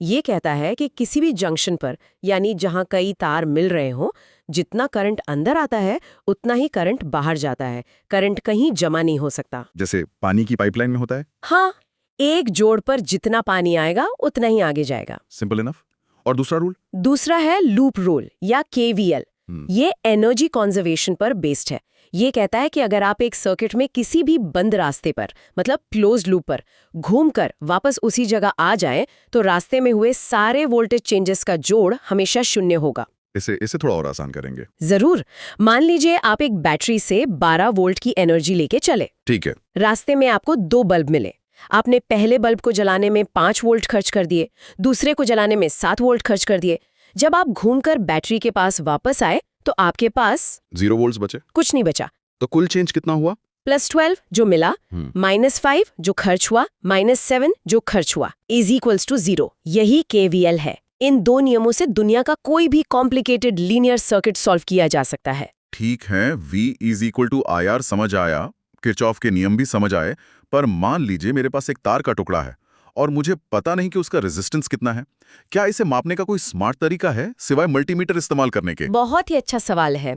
Speaker 2: ये कहता है कि किसी भी जंक्शन पर, यानी जहां कई तार मिल रहे हो, जितना करंट अंदर आता है उतना ही करंट बाहर जाता है। करंट कहीं जमा नहीं हो सकता।
Speaker 3: जैसे पानी की पाइपलाइन में होता है?
Speaker 2: हाँ, एक जोड़ पर जितना पानी आएगा उतना ही आगे जाएगा।
Speaker 3: Simple enough. और दूसरा रूल?
Speaker 2: दूसरा है लूप रूल या KVL। ये एनर्जी कंजर्वेशन पर बेस्ड है। ये कहता है कि अगर आप एक सर्किट में किसी भी बंद रास्ते पर, मतलब क्लोज्ड लूप पर घूमकर वापस उसी जगह आ जाएं, तो रास्ते में हुए सारे वोल्टेज चेंजेस का जोड़ हमेशा 0 होगा।
Speaker 3: इसे थोड़ा और आसान करेंगे।
Speaker 2: जरूर। मान लीजिए आप एक बैटरी से 12 वोल्ट की एनर्जी लेके चले।
Speaker 3: ठीक है।
Speaker 2: रास्ते में आपको 2 बल्ब मिले। आपने पहले बल्ब को जलाने में 5 वोल्ट खर्च कर दिए, दूसरे को जलाने में 7 वोल्ट खर्च कर दिए। जब आप घूमकर बैटरी के पास वापस आए तो आपके पास
Speaker 3: 0 वोल्ट्स बचे।
Speaker 2: कुछ नहीं बचा।
Speaker 3: तो कुल चेंज कितना हुआ?
Speaker 2: +12 जो मिला, -5 जो खर्च हुआ, -7 जो खर्च हुआ, = 0। यही KVL है। इन दो नियमों से दुनिया का कोई भी कॉम्प्लिकेटेड लीनियर सर्किट सॉल्व किया जा सकता है।
Speaker 3: ठीक है, V = IR समझ आया, किरचॉफ के नियम भी समझ आए, पर मान लीजिए मेरे पास एक तार का टुकड़ा है और मुझे पता नहीं कि उसका रेजिस्टेंस कितना है। क्या इसे मापने का कोई स्मार्ट तरीका है सिवाय मल्टीमीटर इस्तेमाल करने के?
Speaker 2: बहुत ही अच्छा सवाल है,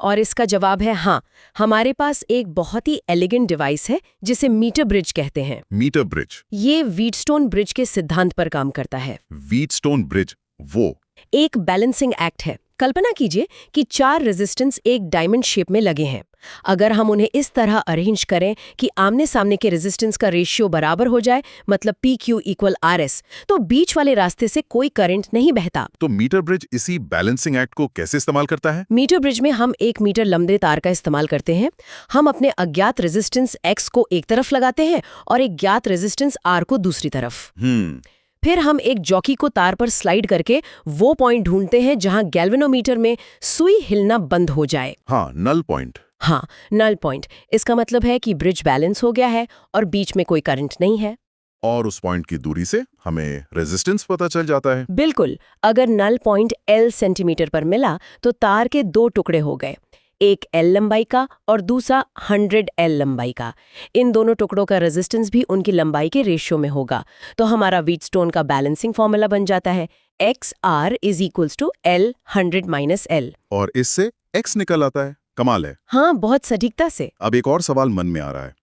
Speaker 2: और इसका जवाब है हाँ। हमारे पास एक बहुत ही एलिगेंट डिवाइस है जिसे मीटर ब्रिज कहते हैं।
Speaker 3: Metre bridge?
Speaker 2: ये व्हीटस्टोन ब्रिज के सिद्धांत पर काम करता है।
Speaker 3: व्हीटस्टोन ब्रिज, वो
Speaker 2: एक बैलेंसिंग एक्ट है। कल्पना कीजिए कि 4 रेजिस्टेंस एक डायमंड शेप में लगे हैं। अगर हम उन्हें इस तरह अरेंज करें कि आमने सामने के रेजिस्टेंस का रेशियो बराबर हो जाए, मतलब PQ = RS, तो बीच वाले रास्ते से कोई करंट नहीं बहता।
Speaker 3: तो मीटर ब्रिज इसी बैलेंसिंग एक्ट को कैसे इस्तेमाल करता है?
Speaker 2: मीटर ब्रिज में हम 1 मीटर लंबे तार का इस्तेमाल करते हैं। हम अपने अज्ञात रेजिस्टेंस X को एक तरफ लगाते हैं और एक ज्ञात रेजिस्टेंस R को दूसरी तरफ। फिर हम एक जॉकी को तार पर स्लाइड करके वो पॉइंट ढूंढते हैं जहां गैल्वेनोमीटर में सुई हिलना बंद हो जाए।
Speaker 3: हाँ, नल पॉइंट।
Speaker 2: हाँ, नल पॉइंट। इसका मतलब है कि ब्रिज बैलेंस हो गया है और बीच में कोई करंट नहीं है।
Speaker 3: और उस पॉइंट की दूरी से हमें रेजिस्टेंस पता चल जाता है।
Speaker 2: बिल्कुल। अगर नल पॉइंट L सेंटीमीटर पर मिला तो तार के 2 टुकड़े हो गए। एक L लंबाई का और दूसरा 100L लंबाई का। इन दोनों टुकड़ों का रेजिस्टेंस भी उनकी लंबाई के रेशियो में होगा। तो हमारा व्हीटस्टोन का बैलेंसिंग फॉर्मूला बन जाता है XR = L 100 - L।
Speaker 3: और इससे X निकल आता है। कमाल है।
Speaker 2: हाँ, बहुत सटीकता से।
Speaker 3: अब एक और सवाल मन में आ रहा है।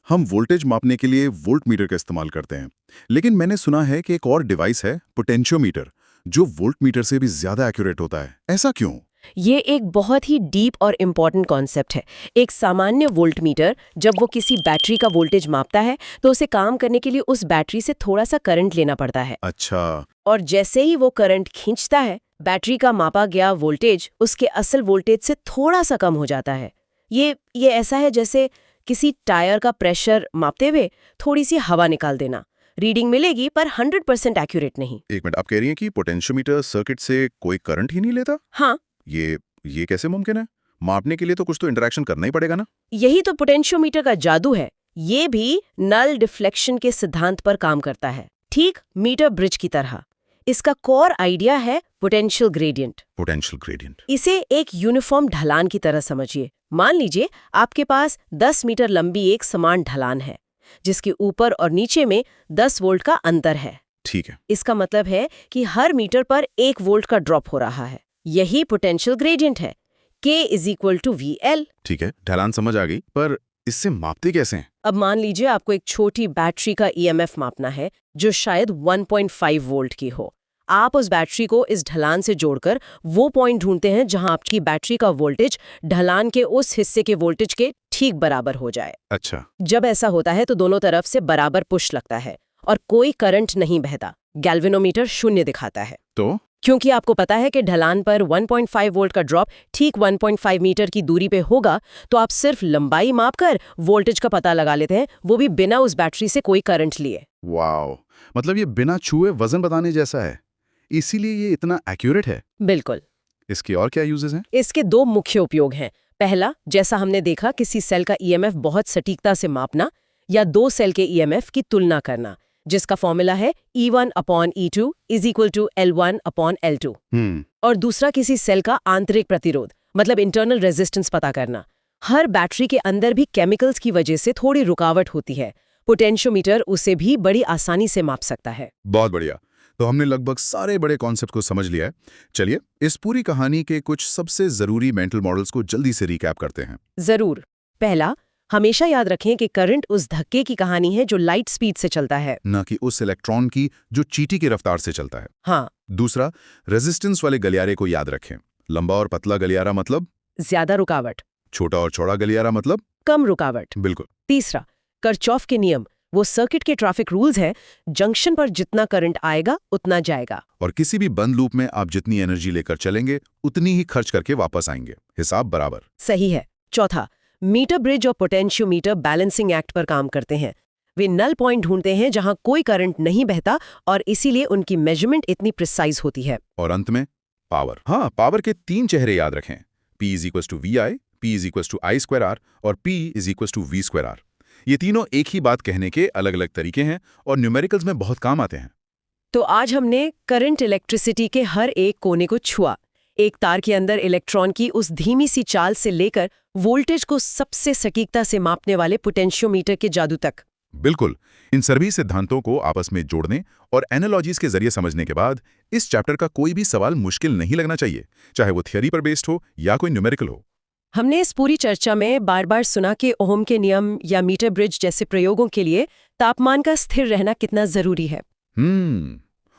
Speaker 3: हम वोल्टेज मापने के लिए वोल्ट मीटर का इस्तेमाल करते हैं, लेकिन मैंने सुना है कि एक और डिवाइस है, पोटेंशियोमीटर, जो वोल्ट मीटर से भी ज्यादा एक्यूरेट होता है। ऐसा क्यों?
Speaker 2: ये एक बहुत ही डीप और इम्पॉर्टेंट कॉन्सेप्ट है। एक सामान्य वोल्टमीटर जब वो किसी बैटरी का वोल्टेज मापता है तो उसे काम करने के लिए उस बैटरी से थोड़ा सा करंट लेना पड़ता है।
Speaker 3: अच्छा।
Speaker 2: और जैसे ही वो करंट खींचता है, बैटरी का मापा गया वोल्टेज उसके असल वोल्टेज से थोड़ा सा कम हो जाता है। ये ऐसा है जैसे किसी टायर का प्रेशर मापते हुए थोड़ी सी हवा निकाल देना। रीडिंग मिलेगी पर 100% एक्यूरेट नहीं।
Speaker 3: एक मिनट, आप कह रही हैं कि पोटेंशियोमीटर सर्किट से कोई करंट ही नहीं लेता?
Speaker 2: हाँ,
Speaker 3: ये कैसे मुमकिन है? मापने के लिए तो कुछ तो इंटरैक्शन करना ही पड़ेगा ना?
Speaker 2: यही तो पोटेंशियोमीटर का जादू है। ये भी नल डिफ्लेक्शन के सिद्धांत पर काम करता है, ठीक मीटर ब्रिज की तरह। इसका कोर आइडिया है पोटेंशियल ग्रेडियंट।
Speaker 3: Potential gradient.
Speaker 2: इसे एक यूनिफॉर्म ढलान की तरह समझिए। मान लीजिए आपके पास 10 मीटर लंबी एक समान ढलान है, जिसके ऊपर और नीचे में 10 वोल्ट का अंतर है।
Speaker 3: ठीक है।
Speaker 2: इसका मतलब है कि हर मीटर पर 1 वोल्ट का ड्रॉप हो रहा है। यही पोटेंशियल ग्रेडियंट है। K = VL।
Speaker 3: ठीक है, ढलान समझ आ गई, पर इससे मापते कैसे हैं?
Speaker 2: अब मान लीजिए आपको एक छोटी बैटरी का EMF मापना है जो शायद 1.5 वोल्ट की हो। आप उस बैटरी को इस ढलान से जोड़कर वो पॉइंट ढूंढते हैं जहां आपकी बैटरी का वोल्टेज ढलान के उस हिस्से के वोल्टेज के ठीक बराबर हो जाए।
Speaker 3: अच्छा।
Speaker 2: जब ऐसा होता है तो दोनों तरफ से बराबर पुश लगता है और कोई करंट नहीं बहता। गैल्वेनोमीटर 0 दिखाता है।
Speaker 3: तो
Speaker 2: क्योंकि आपको पता है कि ढलान पर 1.5 वोल्ट का ड्रॉप ठीक 1.5 मीटर की दूरी पे होगा, तो आप सिर्फ लंबाई मापकर वोल्टेज का पता लगा लेते हैं, वो भी बिना उस बैटरी से कोई करंट लिए।
Speaker 3: वाओ, मतलब ये बिना छुए वजन बताने जैसा है, इसीलिए ये इतना एक्यूरेट है।
Speaker 2: बिल्कुल।
Speaker 3: इसके और क्या यूजेस हैं?
Speaker 2: इसके 2 मुख्य उपयोग हैं। पहला, जैसा हमने देखा, किसी सेल का EMF बहुत सटीकता से मापना, या 2 सेल के EMF की तुलना करना, जिसका फॉर्मूला है E1/E2 = L1/L2। और दूसरा, किसी सेल का आंतरिक प्रतिरोध मतलब इंटरनल रेजिस्टेंस पता करना। हर बैटरी के अंदर भी केमिकल्स की वजह से थोड़ी रुकावट होती है। पोटेंशियोमीटर उसे भी बड़ी आसानी से माप सकता है।
Speaker 3: बहुत बढ़िया। तो हमने लगभग सारे बड़े कॉन्सेप्ट को समझ लिया है। चलिए इस पूरी कहानी के कुछ सबसे जरूरी मेंटल मॉडल्स को जल्दी से रिकैप करते हैं।
Speaker 2: जरूर। पहला, हमेशा याद रखें कि करंट उस धक्के की कहानी है जो लाइट स्पीड से चलता है,
Speaker 3: न कि उस इलेक्ट्रॉन की जो चींटी की रफ्तार से चलता है।
Speaker 2: हाँ।
Speaker 3: दूसरा, रेजिस्टेंस वाले गलियारे को याद रखें। लंबा और पतला गलियारा मतलब
Speaker 2: ज्यादा रुकावट,
Speaker 3: छोटा और चौड़ा गलियारा मतलब
Speaker 2: कम रुकावट।
Speaker 3: बिल्कुल।
Speaker 2: तीसरा, किरचॉफ के नियम, वो सर्किट के ट्रैफिक रूल्स हैं। जंक्शन पर जितना करंट आएगा उतना जाएगा,
Speaker 3: और किसी भी बंद लूप में आप जितनी एनर्जी लेकर चलेंगे उतनी ही खर्च करके वापस आएंगे, हिसाब बराबर।
Speaker 2: सही है। चौथा, मीटर ब्रिज और पोटेंशियोमीटर बैलेंसिंग एक्ट पर काम करते हैं। वे नल पॉइंट ढूंढते हैं जहां कोई करंट नहीं बहता, और इसीलिए उनकी मेजरमेंट इतनी प्रिसाइज होती है।
Speaker 3: और अंत में पावर। हाँ, पावर के 3 चेहरे याद रखें। P = VI, P = I²R और P = V²R। ये तीनों एक ही बात कहने के अलग अलग तरीके हैं और न्यूमेरिकल्स में बहुत काम आते हैं।
Speaker 2: तो आज हमने करंट इलेक्ट्रिसिटी के हर एक कोने को छुआ। एक तार के अंदर इलेक्ट्रॉन की उस धीमी सी चाल से लेकर वोल्टेज को सबसे सटीकता से मापने वाले पोटेंशियोमीटर के जादू तक।
Speaker 3: बिल्कुल। इन सभी सिद्धांतों को आपस में जोड़ने और एनालॉजीज के जरिए समझने के बाद इस चैप्टर का कोई भी सवाल मुश्किल नहीं लगना चाहिए, चाहे वो थियरी पर बेस्ड हो या कोई न्यूमेरिकल हो।
Speaker 2: हमने इस पूरी चर्चा में बार बार सुना कि ओहम के नियम या मीटर ब्रिज जैसे प्रयोगों के लिए तापमान का स्थिर रहना कितना जरूरी है।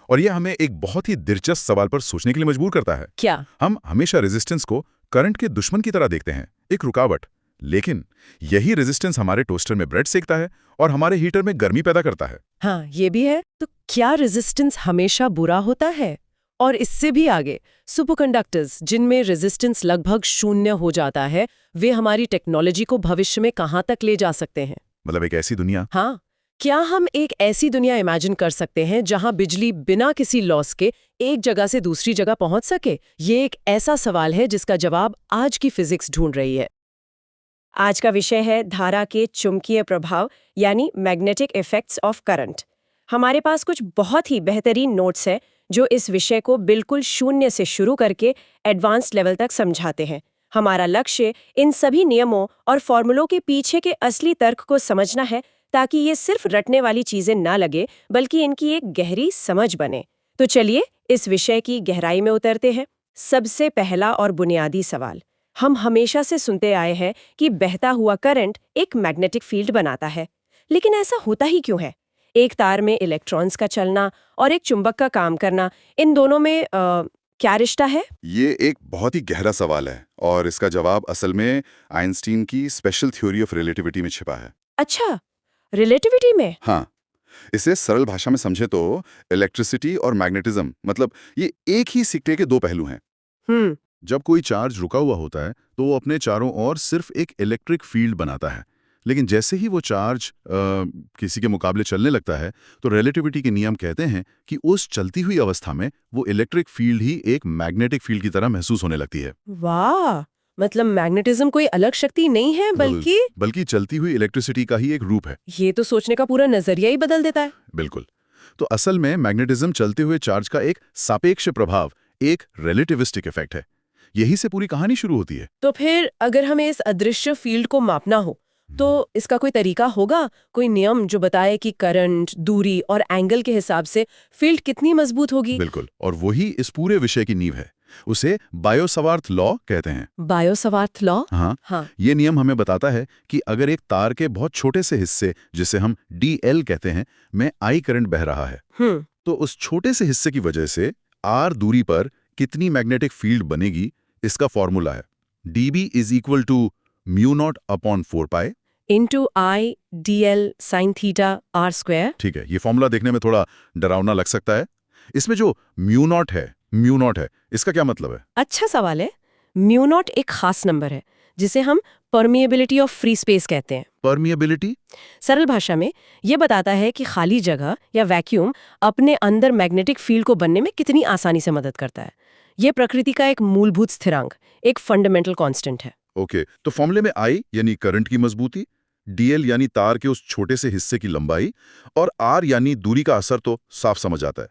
Speaker 3: और यह हमें एक बहुत ही दिलचस्प सवाल पर सोचने के लिए मजबूर करता है।
Speaker 2: क्या?
Speaker 3: हम हमेशा रेजिस्टेंस को करंट के दुश्मन की तरह देखते हैं, एक रुकावट। लेकिन यही रेजिस्टेंस हमारे टोस्टर में ब्रेड सेकता है और हमारे हीटर में गर्मी पैदा करता है।
Speaker 2: हाँ, ये भी है। तो क्या रेजिस्टेंस हमेशा बुरा होता है? और इससे भी आगे, सुपरकंडक्टर्स जिनमें रेजिस्टेंस लगभग 0 हो जाता है, वे हमारी टेक्नोलॉजी को भविष्य में कहाँ तक ले जा सकते हैं?
Speaker 3: मतलब एक ऐसी दुनिया।
Speaker 2: हाँ, क्या हम एक ऐसी दुनिया इमेजिन कर सकते हैं जहां बिजली बिना किसी लॉस के एक जगह से दूसरी जगह पहुंच सके? ये एक ऐसा सवाल है जिसका जवाब आज की फिजिक्स ढूंढ रही है। आज का विषय है धारा के चुंबकीय प्रभाव यानी मैग्नेटिक इफेक्ट्स ऑफ करंट। हमारे पास कुछ बहुत ही बेहतरीन नोट्स हैं जो इस विषय को बिल्कुल 0 से शुरू करके एडवांस लेवल तक समझाते हैं। हमारा लक्ष्य इन सभी नियमों और फॉर्मूलों के पीछे के असली तर्क को समझना है, ताकि ये सिर्फ रटने वाली चीजें ना लगे, बल्कि इनकी एक गहरी समझ बने। तो चलिए इस विषय की गहराई में उतरते हैं। सबसे पहला और बुनियादी सवाल, हम हमेशा से सुनते आए हैं कि बहता हुआ करंट एक मैग्नेटिक फील्ड बनाता है, लेकिन ऐसा होता ही क्यों है? एक तार में इलेक्ट्रॉन्स का चलना और एक चुंबक का काम करना, इन दोनों में क्या रिश्ता है?
Speaker 1: ये एक बहुत ही गहरा सवाल है और इसका जवाब असल में आइंस्टीन की स्पेशल थ्योरी ऑफ रिलेटिविटी में छिपा है।
Speaker 2: अच्छा, रिलेटिविटी में?
Speaker 1: हाँ, इसे सरल भाषा में समझे तो इलेक्ट्रिसिटी और मैग्नेटिज्म मतलब ये एक ही सिक्के के दो पहलू हैं।
Speaker 3: जब कोई चार्ज रुका हुआ होता है तो वो अपने चारों ओर सिर्फ एक इलेक्ट्रिक फील्ड बनाता है, लेकिन जैसे ही वो चार्ज किसी के मुकाबले चलने लगता है तो रिलेटिविटी के नियम कहते हैं कि उस चलती हुई अवस्था में वो इलेक्ट्रिक फील्ड ही एक मैग्नेटिक फील्ड की तरह महसूस होने लगती है।
Speaker 2: वाह, मतलब मैग्नेटिज्म कोई अलग शक्ति नहीं है,
Speaker 3: बल्कि चलती हुई इलेक्ट्रिसिटी का ही एक रूप है।
Speaker 2: ये तो सोचने का पूरा नजरिया ही बदल देता है।
Speaker 3: बिल्कुल। तो असल में मैग्नेटिज्म चलते हुए चार्ज का एक सापेक्ष प्रभाव, एक रिलेटिविस्टिक इफेक्ट है। यही से पूरी कहानी शुरू होती है।
Speaker 2: तो फिर अगर हमें इस अदृश्य फील्ड को मापना हो तो इसका कोई तरीका होगा, कोई नियम जो बताए कि करंट, दूरी और एंगल के हिसाब से फील्ड कितनी मजबूत होगी?
Speaker 3: बिल्कुल, और वही इस पूरे विषय की नींव है। उसे बायो-सवार्थ लॉ कहते हैं।
Speaker 2: बायो-सवार्थ लॉ?
Speaker 3: हाँ। ये नियम हमें बताता है कि अगर एक तार के बहुत छोटे से हिस्से, जिसे हम DL कहते हैं, में I करंट बह रहा है, तो उस छोटे से हिस्से की वजह से R दूरी पर कितनी मैग्नेटिक फील्ड बनेगी, इसका फॉर्मूला है dB = μ0/4π
Speaker 2: into I dl sin theta r²।
Speaker 3: ठीक है, ये फॉर्मूला देखने में थोड़ा डरावना लग सकता है। इसमें जो म्यू नॉट है, इसका क्या मतलब है?
Speaker 2: अच्छा सवाल है। μ0 एक खास नंबर है जिसे हम परमिएबिलिटी ऑफ फ्री स्पेस कहते हैं।
Speaker 3: परमिएबिलिटी?
Speaker 2: सरल भाषा में ये बताता है कि खाली जगह या वैक्यूम अपने अंदर मैग्नेटिक फील्ड को बनने में कितनी आसानी से मदद करता है। ये प्रकृति का एक मूलभूत स्थिरांक, एक फंडामेंटल कांस्टेंट है।
Speaker 3: ओके, तो फॉर्मूले में I यानी करंट की मजबूती, DL यानी तार के उस छोटे से हिस्से की लंबाई और R यानी दूरी का असर तो साफ समझ आता है।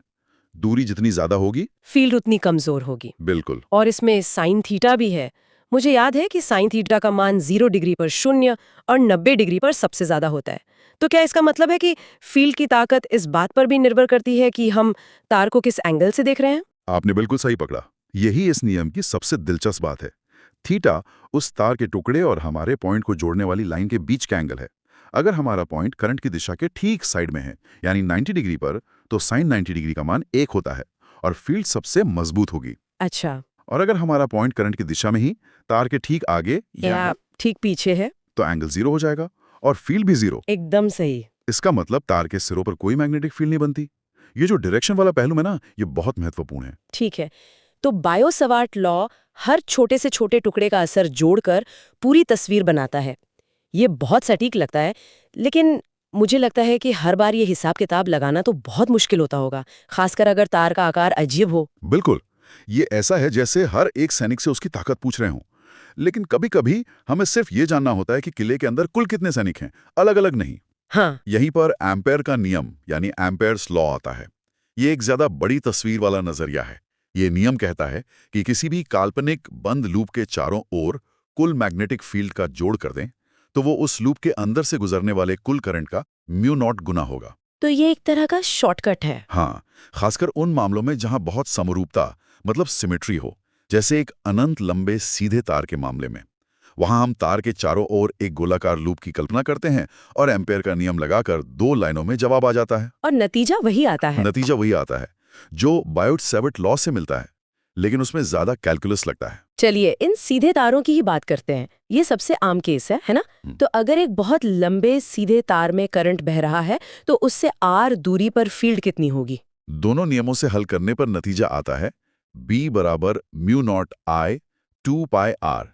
Speaker 3: दूरी जितनी ज्यादा होगी,
Speaker 2: फील्ड उतनी कमजोर होगी।
Speaker 3: बिल्कुल।
Speaker 2: और इसमें साइन थीटा भी है। मुझे याद है कि साइन थीटा का मान 0 डिग्री पर 0 और 90 डिग्री पर सबसे ज्यादा होता है। तो क्या इसका मतलब है कि फील्ड की ताकत इस बात पर भी निर्भर करती है कि हम तार को किस एंगल से देख रहे हैं?
Speaker 3: आपने बिल्कुल सही पकड़ा। यही इस नियम की सबसे दिलचस्प बात है। थीटा उस तार के टुकड़े और हमारे पॉइंट को जोड़ने वाली लाइन के बीच का एंगल है। अगर हमारा पॉइंट करंट की दिशा के ठीक साइड में है, यानी 90 डिग्री पर, तो साइन 90 डिग्री का मान 1 होता है और फील्ड सबसे मजबूत होगी।
Speaker 2: अच्छा।
Speaker 3: और अगर हमारा पॉइंट करंट की दिशा में ही तार के ठीक आगे
Speaker 2: या ठीक पीछे है,
Speaker 3: तो एंगल 0 हो जाएगा और फील्ड भी 0।
Speaker 2: एकदम सही।
Speaker 3: इसका मतलब तार के सिरों पर कोई मैग्नेटिक फील्ड नहीं बनती। ये जो डायरेक्शन वाला पहलू है ना, ये बहुत महत्वपूर्ण है।
Speaker 2: ठीक है, तो बायो-सवार्थ लॉ हर छोटे से छोटे टुकड़े का असर जोड़कर पूरी तस्वीर बनाता है। ये बहुत सटीक लगता है, लेकिन मुझे लगता है कि हर बार ये हिसाब किताब लगाना तो बहुत मुश्किल होता होगा, खासकर अगर तार का आकार अजीब हो।
Speaker 3: बिल्कुल, ये ऐसा है जैसे हर एक सैनिक से उसकी ताकत पूछ रहे हों। लेकिन कभी-कभी हमें सिर्फ ये जानना होता है कि किले के अंदर कुल कितने सैनिक हैं, अलग-अलग नहीं।
Speaker 2: हाँ।
Speaker 3: यहीं पर एम्पेयर का नियम यानी एम्पेयर्स लॉ आता है। ये एक ज्यादा बड़ी तस्वीर वाला नजरिया है। ये नियम कहता है कि किसी भी काल्पनिक बंद लूप के चारों ओर कुल मैग्नेटिक फील्ड का जोड़ कर दें, तो वो उस लूप के अंदर से गुजरने वाले कुल करंट का μ0 गुना होगा।
Speaker 2: तो ये एक तरह का शॉर्टकट है।
Speaker 3: हाँ, खासकर उन मामलों में जहां बहुत समरूपता मतलब सिमेट्री हो, जैसे एक अनंत लंबे सीधे तार के मामले में। वहां हम तार के चारों ओर एक गोलाकार लूप की कल्पना करते हैं और एम्पेयर का नियम लगाकर 2 लाइनों में जवाब आ जाता है।
Speaker 2: और नतीजा वही आता है
Speaker 3: जो बायोट-सैवर्ट लॉ से मिलता है, लेकिन उसमें ज्यादा कैलकुलस लगता है।
Speaker 2: चलिए इन सीधे तारों की ही बात करते हैं। ये सबसे आम केस है ना? तो अगर एक बहुत लंबे सीधे तार में करंट बह रहा है तो उससे R दूरी पर फील्ड कितनी होगी?
Speaker 3: दोनों नियमों से हल करने पर नतीजा आता है B = μ0I 2πr।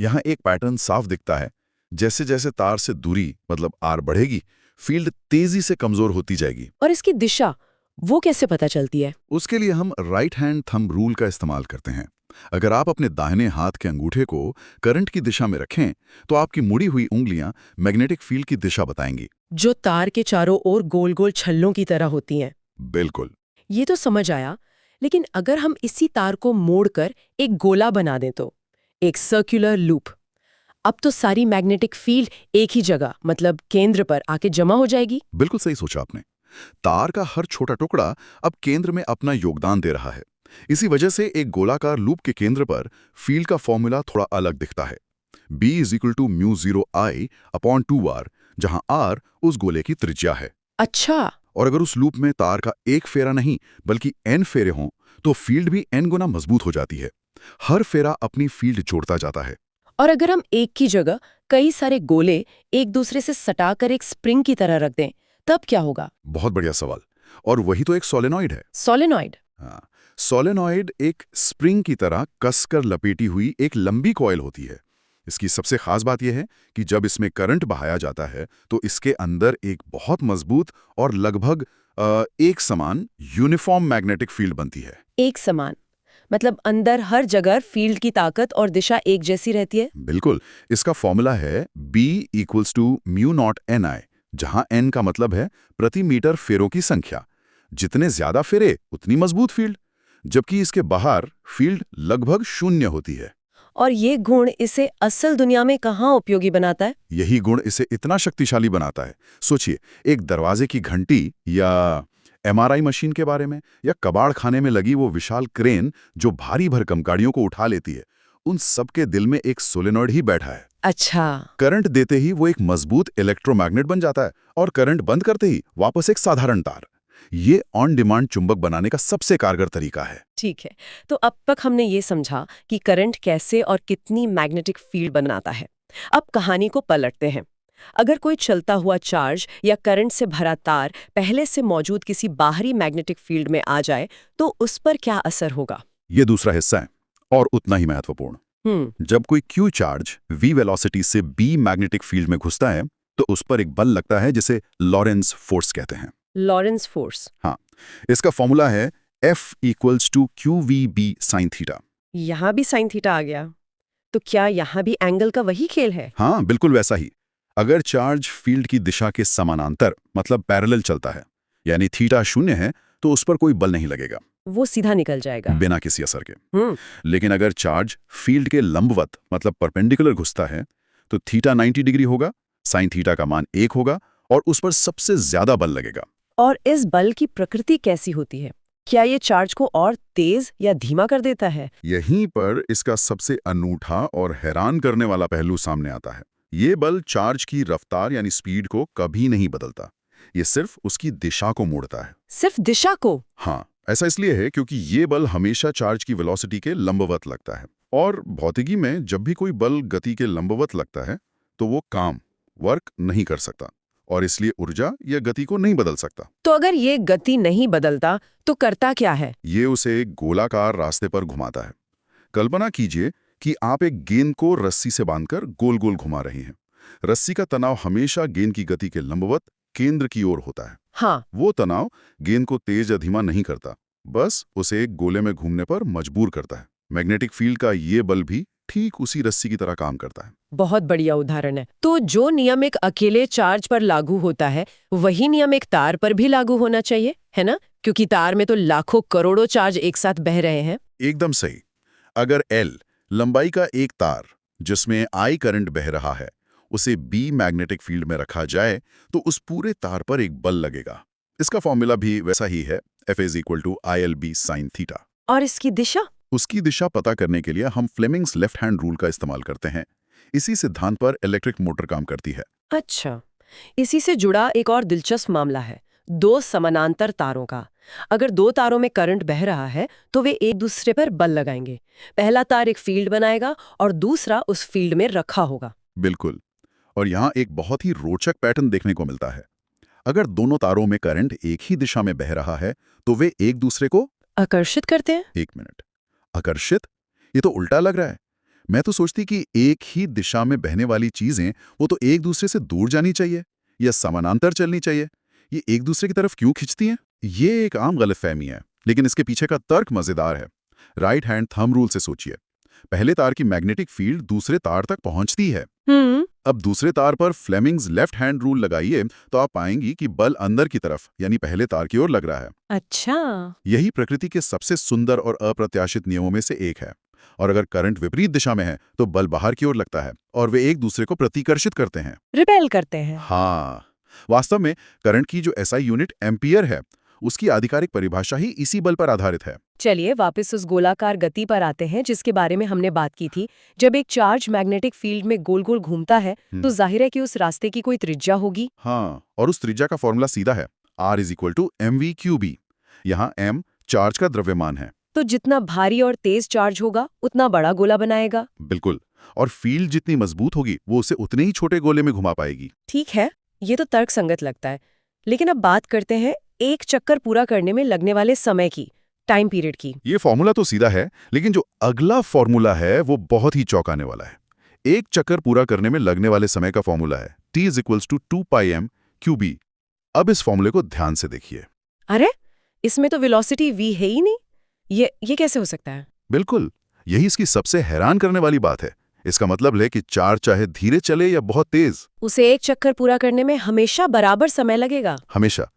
Speaker 3: यहाँ एक पैटर्न साफ दिखता है। जैसे जैसे तार से दूरी मतलब R बढ़ेगी, फील्ड तेजी से कमजोर होती जाएगी।
Speaker 2: और इसकी दिशा वो कैसे पता चलती है?
Speaker 3: उसके लिए हम राइट हैंड थंब रूल का इस्तेमाल करते हैं। अगर आप अपने दाहिने हाथ के अंगूठे को करंट की दिशा में रखें, तो आपकी मुड़ी हुई उंगलियां मैग्नेटिक फील्ड की दिशा बताएंगी,
Speaker 2: जो तार के चारों ओर गोल गोल छल्लों की तरह होती हैं।
Speaker 3: बिल्कुल।
Speaker 2: ये तो समझ आया, लेकिन अगर हम इसी तार को मोड़कर एक गोला बना दें तो एक सर्कुलर लूप। अब तो सारी मैग्नेटिक फील्ड एक ही जगह मतलब केंद्र पर आके जमा हो जाएगी।
Speaker 3: बिल्कुल सही सोचा आपने। तार का हर छोटा टुकड़ा अब केंद्र में अपना योगदान दे रहा है। इसी वजह से एक गोलाकार लूप के केंद्र पर फील्ड का फॉर्मूला थोड़ा अलग दिखता है। B = μ0I/2r, जहां r उस गोले की त्रिज्या है।
Speaker 2: अच्छा।
Speaker 3: और अगर उस लूप में तार का एक फेरा नहीं बल्कि n फेरे हों तो फील्ड भी n गुना मजबूत हो जाती है। हर फेरा अपनी फील्ड जोड़ता जाता है।
Speaker 2: और अगर हम एक की जगह कई सारे गोले एक दूसरे से सटाकर एक स्प्रिंग की तरह रख दें तब क्या होगा?
Speaker 3: बहुत बढ़िया सवाल। और वही तो एक सोलेनॉइड है।
Speaker 2: सोलेनॉइड।
Speaker 3: हाँ, सोलेनॉइड एक स्प्रिंग की तरह कसकर लपेटी हुई एक लंबी कॉइल होती है। इसकी सबसे खास बात यह है कि जब इसमें करंट बहाया जाता है तो इसके अंदर एक बहुत मजबूत और लगभग एक समान यूनिफॉर्म मैग्नेटिक फील्ड बनती है।
Speaker 2: एक समान मतलब अंदर हर जगह फील्ड की ताकत और दिशा एक जैसी रहती है?
Speaker 3: बिल्कुल। इसका फॉर्मूला है B = μ0NI, जहां n का मतलब है प्रति मीटर फेरों की संख्या। जितने ज्यादा फेरे उतनी मजबूत फील्ड, जबकि इसके बाहर फील्ड लगभग शून्य होती है।
Speaker 2: और ये गुण इसे असल दुनिया में कहाँ उपयोगी बनाता है?
Speaker 3: यही गुण इसे इतना शक्तिशाली बनाता है। सोचिए, एक दरवाजे की घंटी या MRI मशीन के बारे में, या कबाड़ खाने में लगी वो विशाल क्रेन जो भारी भरकम गाड़ियों को उठा लेती है, उन सब के दिल में एक सोलेनॉइड ही बैठा है।
Speaker 2: अच्छा।
Speaker 3: करंट देते ही वो एक मजबूत इलेक्ट्रोमैग्नेट बन जाता है और करंट बंद करते ही वापस एक साधारण तार। ये ऑन डिमांड चुंबक बनाने का सबसे कारगर तरीका है।
Speaker 2: ठीक है, तो अब तक हमने ये समझा कि करंट कैसे और कितनी मैग्नेटिक फील्ड बनाता है। अब कहानी को पलटते हैं। अगर कोई चलता हुआ चार्ज या करंट से भरा तार पहले से मौजूद किसी बाहरी मैग्नेटिक फील्ड में आ जाए तो उस पर क्या असर होगा?
Speaker 3: ये दूसरा हिस्सा है और उतना ही महत्वपूर्ण। जब कोई Q चार्ज V वेलोसिटी से B मैग्नेटिक फील्ड में घुसता है तो उस पर एक बल लगता है जिसे लॉरेंस फोर्स कहते हैं।
Speaker 2: Lawrence force.
Speaker 3: हाँ, इसका फॉर्मूला है F = QVB sin थीटा।
Speaker 2: यहाँ भी साइन थीटा आ गया। तो क्या यहाँ भी एंगल का वही खेल है?
Speaker 3: हाँ, बिल्कुल वैसा ही। अगर चार्ज फील्ड की दिशा के समानांतर मतलब पैरेलल चलता है, यानी थीटा 0 है, तो उस पर कोई बल नहीं लगेगा,
Speaker 2: वो सीधा निकल जाएगा
Speaker 3: बिना किसी असर के। लेकिन अगर चार्ज फील्ड के लंबवत मतलब परपेंडिकुलर घुसता है तो थीटा 90 डिग्री होगा, साइन थीटा का मान 1 होगा और उस पर सबसे ज्यादा बल लगेगा।
Speaker 2: और इस बल की प्रकृति कैसी होती है? क्या ये चार्ज को और तेज या धीमा कर देता है?
Speaker 3: यहीं पर इसका सबसे अनूठा और हैरान करने वाला पहलू सामने आता है। ये बल चार्ज की रफ्तार यानी स्पीड को कभी नहीं बदलता, ये सिर्फ उसकी दिशा को मोड़ता है।
Speaker 2: सिर्फ दिशा को?
Speaker 3: हाँ, ऐसा इसलिए है क्योंकि ये बल हमेशा चार्ज की वेलोसिटी के लंबवत लगता है और भौतिकी में जब भी कोई बल गति के लंबवत लगता है तो वो वर्क नहीं कर सकता और इसलिए ऊर्जा या गति को नहीं बदल सकता।
Speaker 2: तो अगर ये गति नहीं बदलता तो करता क्या है?
Speaker 3: ये उसे एक गोलाकार रास्ते पर घुमाता है। कल्पना कीजिए कि आप एक गेंद को रस्सी से बांधकर गोल गोल घुमा रहे हैं। रस्सी का तनाव हमेशा गेंद की गति के लंबवत केंद्र की ओर होता है।
Speaker 2: हाँ।
Speaker 3: वो तनाव गेंद को तेज या धीमा नहीं करता, बस उसे एक गोले में घूमने पर मजबूर करता है। मैग्नेटिक फील्ड का ये बल भी ठीक उसी रस्सी की तरह काम करता है।
Speaker 2: बहुत बढ़िया उदाहरण है। तो जो नियम एक अकेले चार्ज पर लागू होता है वही नियम एक तार पर भी लागू होना चाहिए, है ना? क्योंकि तार में तो लाखों करोड़ों चार्ज एक साथ बह रहे हैं।
Speaker 3: एकदम सही। अगर L लंबाई का एक तार जिसमें I करंट बह रहा है उसे B मैग्नेटिक फील्ड में रखा जाए तो उस पूरे तार पर एक बल लगेगा। इसका फॉर्मूला भी वैसा ही है, F = ILB sin थीटा।
Speaker 2: और इसकी दिशा?
Speaker 3: उसकी दिशा पता करने के लिए हम फ्लेमिंग्स लेफ्ट हैंड रूल का इस्तेमाल करते हैं। इसी सिद्धांत पर इलेक्ट्रिक मोटर काम करती है।
Speaker 2: अच्छा, इसी से जुड़ा एक और दिलचस्प मामला है, दो समानांतर तारों का। अगर दो तारों में करंट बह रहा है तो वे एक दूसरे पर बल लगाएंगे। पहला तार एक फील्ड बनाएगा और दूसरा उस फील्ड में रखा होगा।
Speaker 3: बिल्कुल। और यहाँ एक बहुत ही रोचक पैटर्न देखने को मिलता है। अगर दोनों तारों में करंट एक ही दिशा में बह रहा है तो वे एक दूसरे को
Speaker 2: आकर्षित करते हैं।
Speaker 3: एक मिनट, आकर्षित? ये तो उल्टा लग रहा है। मैं तो सोचती कि एक ही दिशा में बहने वाली चीजें वो तो एक दूसरे से दूर जानी चाहिए या समानांतर चलनी चाहिए। ये एक दूसरे की तरफ क्यों खिंचती हैं? ये एक आम गलतफहमी है, लेकिन इसके पीछे का तर्क मजेदार है। राइट हैंड थंब रूल से सोचिए। पहले तार की मैग्नेटिक फील्ड दूसरे तार तक पहुंचती है। अब दूसरे तार पर फ्लेमिंग्स लेफ्ट हैंड रूल लगाइए तो आप पाएंगी कि बल अंदर की तरफ यानी पहले तार की ओर लग रहा है।
Speaker 2: अच्छा।
Speaker 3: यही प्रकृति के सबसे सुंदर और अप्रत्याशित नियमों में से एक है। और अगर करंट विपरीत दिशा में है तो बल बाहर की ओर लगता है और वे एक दूसरे को प्रतिकर्षित करते हैं।
Speaker 2: रिपेल करते हैं।
Speaker 3: हाँ, वास्तव में करंट की जो एसआई यूनिट एम्पियर है, उसकी आधिकारिक परिभाषा ही इसी बल पर आधारित है।
Speaker 2: चलिए वापस उस गोलाकार गति पर आते हैं जिसके बारे में हमने बात की थी। जब एक चार्ज मैग्नेटिक फील्ड में गोल गोल घूमता है तो जाहिर है कि उस रास्ते की कोई त्रिज्या होगी।
Speaker 3: हाँ, और उस त्रिज्या का फॉर्मूला सीधा है, R = mv/b। यहाँ m चार्ज का द्रव्यमान है।
Speaker 2: तो जितना भारी और तेज चार्ज होगा उतना बड़ा गोला बनाएगा।
Speaker 3: बिल्कुल, और फील्ड जितनी मजबूत होगी वो उसे उतने ही छोटे गोले में घुमा पाएगी।
Speaker 2: ठीक है, ये तो तर्कसंगत लगता है। लेकिन अब बात करते हैं एक चक्कर पूरा करने में लगने वाले समय की, टाइम पीरियड की।
Speaker 3: ये फॉर्मूला तो सीधा है, लेकिन जो अगला फॉर्मूला है वो बहुत ही चौंकाने वाला है। एक चक्कर पूरा करने में लगने वाले समय का फॉर्मूला है T = 2πm/qb। अब इस फॉर्मूले को ध्यान से देखिए।
Speaker 2: अरे, इसमें तो वेलोसिटी v है ही नहीं। ये कैसे हो सकता है?
Speaker 3: बिल्कुल, यही इसकी सबसे हैरान करने वाली बात है। इसका मतलब है कि चार्ज चाहे धीरे चले या बहुत तेज,
Speaker 2: उसे एक चक्कर पूरा करने में हमेशा बराबर समय लगेगा।
Speaker 3: हमेशा।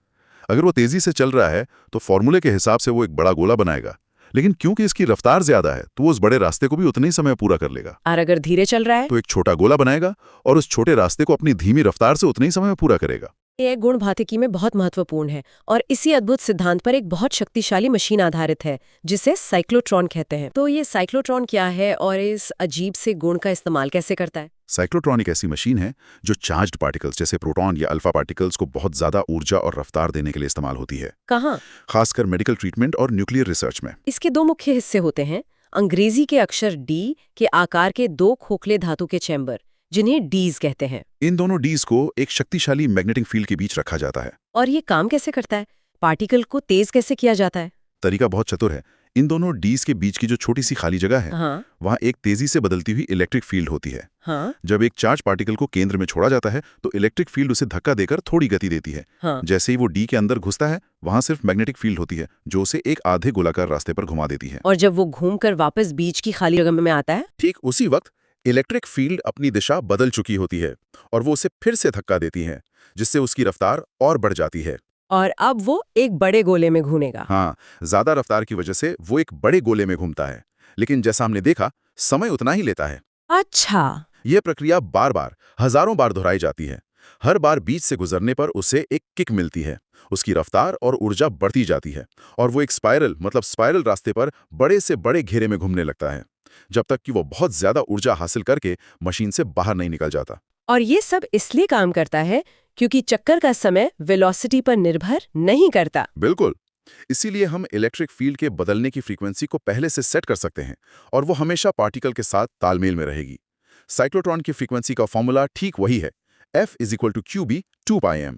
Speaker 3: अगर वो तेजी से चल रहा है तो फॉर्मूले के हिसाब से वो एक बड़ा गोला बनाएगा, लेकिन क्योंकि इसकी रफ्तार ज्यादा है तो वो उस बड़े रास्ते को भी उतने ही समय पूरा कर लेगा।
Speaker 2: और अगर धीरे चल रहा है
Speaker 3: तो एक छोटा गोला बनाएगा और उस छोटे रास्ते को अपनी धीमी रफ्तार से उतने ही समय में पूरा करेगा।
Speaker 2: ये गुण भौतिकी में बहुत महत्वपूर्ण है और इसी अद्भुत सिद्धांत पर एक बहुत शक्तिशाली मशीन आधारित है जिसे साइक्लोट्रॉन कहते हैं। तो ये साइक्लोट्रॉन क्या है और इस अजीब से गुण का इस्तेमाल कैसे करता है?
Speaker 3: साइक्लोट्रॉन एक ऐसी मशीन है जो चार्ज्ड पार्टिकल्स जैसे प्रोटॉन या अल्फा पार्टिकल्स को बहुत ज्यादा ऊर्जा और रफ्तार देने के लिए इस्तेमाल होती है।
Speaker 2: कहाँ?
Speaker 3: खासकर मेडिकल ट्रीटमेंट और न्यूक्लियर रिसर्च में।
Speaker 2: इसके दो मुख्य हिस्से होते हैं। अंग्रेजी के अक्षर D के आकार के दो खोखले धातु के चैम्बर, जिन्हें डीज कहते हैं।
Speaker 3: इन दोनों डीज को एक शक्तिशाली मैग्नेटिक फील्ड के बीच रखा जाता है।
Speaker 2: और ये काम कैसे करता है? पार्टिकल को तेज कैसे किया जाता है?
Speaker 3: तरीका बहुत चतुर है। इन दोनों डीज के बीच की जो छोटी सी खाली जगह है,
Speaker 2: हाँ।
Speaker 3: वहाँ एक तेजी से बदलती हुई इलेक्ट्रिक फील्ड होती है।
Speaker 2: हाँ।
Speaker 3: जब एक चार्ज पार्टिकल को केंद्र में छोड़ा जाता है तो इलेक्ट्रिक फील्ड उसे धक्का देकर थोड़ी गति देती है।
Speaker 2: हाँ।
Speaker 3: जैसे ही वो डी के अंदर घुसता है, वहाँ सिर्फ मैग्नेटिक फील्ड होती है जो उसे एक आधे गोलाकार रास्ते पर घुमा देती है।
Speaker 2: और जब वो घूमकर वापस बीच की खाली जगह में आता है,
Speaker 3: ठीक उसी वक्त इलेक्ट्रिक फील्ड अपनी दिशा बदल चुकी होती है और वो उसे फिर से धक्का देती है, जिससे उसकी रफ्तार और बढ़ जाती है।
Speaker 2: और अब वो एक बड़े गोले में घूमेगा।
Speaker 3: हाँ, ज्यादा रफ्तार की वजह से वो एक बड़े गोले में घूमता है, लेकिन जैसा हमने देखा, समय उतना ही लेता है।
Speaker 2: अच्छा।
Speaker 3: यह प्रक्रिया बार बार, हजारों बार दोहराई जाती है। हर बार बीच से गुजरने पर उसे एक किक मिलती है, उसकी रफ्तार और ऊर्जा बढ़ती जाती है और वो एक स्पाइरल रास्ते पर बड़े से बड़े घेरे में घूमने लगता है, जब तक कि वो बहुत ज्यादा ऊर्जा हासिल करके मशीन से बाहर नहीं निकल जाता।
Speaker 2: और ये सब इसलिए काम करता है क्योंकि चक्कर का समय वेलोसिटी पर निर्भर नहीं करता।
Speaker 3: बिल्कुल, इसीलिए हम इलेक्ट्रिक फील्ड के बदलने की फ्रीक्वेंसी को पहले से सेट कर सकते हैं और वो हमेशा पार्टिकल के साथ तालमेल में रहेगी। साइक्लोट्रॉन की फ्रीक्वेंसी का फॉर्मूला ठीक वही है, F = qb 2πm।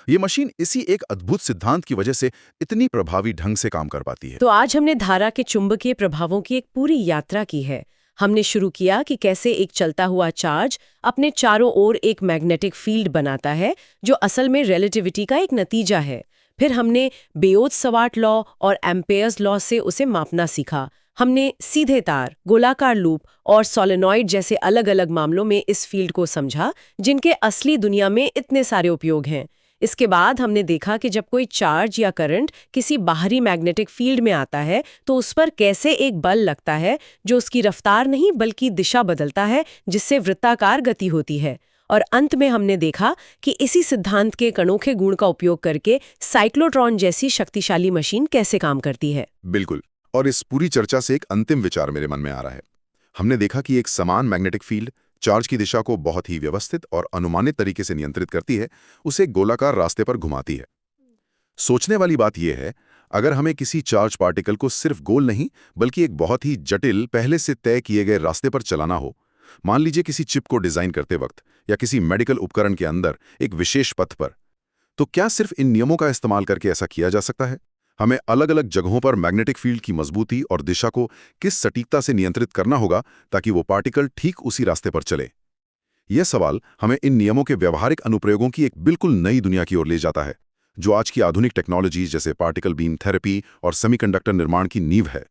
Speaker 3: ये मशीन इसी एक अद्भुत सिद्धांत की वजह से इतनी प्रभावी ढंग से काम कर पाती है।
Speaker 2: तो आज हमने धारा के चुंबकीय प्रभावों की एक पूरी यात्रा की है। हमने शुरू किया कि कैसे एक चलता हुआ चार्ज अपने चारों ओर एक मैग्नेटिक फील्ड बनाता है जो असल में रिलेटिविटी का एक नतीजा है। फिर हमने बियोट-सवार्ट लॉ और एम्पेयर्स लॉ से उसे मापना सीखा। हमने सीधे तार, गोलाकार लूप और सोलेनॉइड जैसे अलग-अलग मामलों में इस फील्ड को समझा, जिनके असली दुनिया में इतने सारे उपयोग हैं। इसके बाद हमने देखा कि जब कोई चार्ज या करंट किसी बाहरी मैग्नेटिक फील्ड में आता है तो उस पर कैसे एक बल लगता है जो उसकी रफ्तार नहीं बल्कि दिशा बदलता है, जिससे वृत्ताकार गति होती है। और अंत में हमने देखा कि इसी सिद्धांत के एक अनोखे गुण का उपयोग करके साइक्लोट्रॉन जैसी शक्तिशाली मशीन कैसे काम करती है।
Speaker 3: बिल्कुल, और इस पूरी चर्चा से एक अंतिम विचार मेरे मन में आ रहा है। हमने देखा कि एक समान मैग्नेटिक फील्ड चार्ज की दिशा को बहुत ही व्यवस्थित और अनुमानित तरीके से नियंत्रित करती है, उसे गोलाकार रास्ते पर घुमाती है। सोचने वाली बात यह है, अगर हमें किसी चार्ज पार्टिकल को सिर्फ गोल नहीं बल्कि एक बहुत ही जटिल, पहले से तय किए गए रास्ते पर चलाना हो, मान लीजिए किसी चिप को डिजाइन करते वक्त या किसी मेडिकल उपकरण के अंदर एक विशेष पथ पर, तो क्या सिर्फ इन नियमों का इस्तेमाल करके ऐसा किया जा सकता है? हमें अलग अलग जगहों पर मैग्नेटिक फील्ड की मजबूती और दिशा को किस सटीकता से नियंत्रित करना होगा ताकि वो पार्टिकल ठीक उसी रास्ते पर चले। यह सवाल हमें इन नियमों के व्यवहारिक अनुप्रयोगों की एक बिल्कुल नई दुनिया की ओर ले जाता है, जो आज की आधुनिक टेक्नोलॉजी जैसे पार्टिकल बीम थेरेपी और सेमीकंडक्टर निर्माण की नींव है।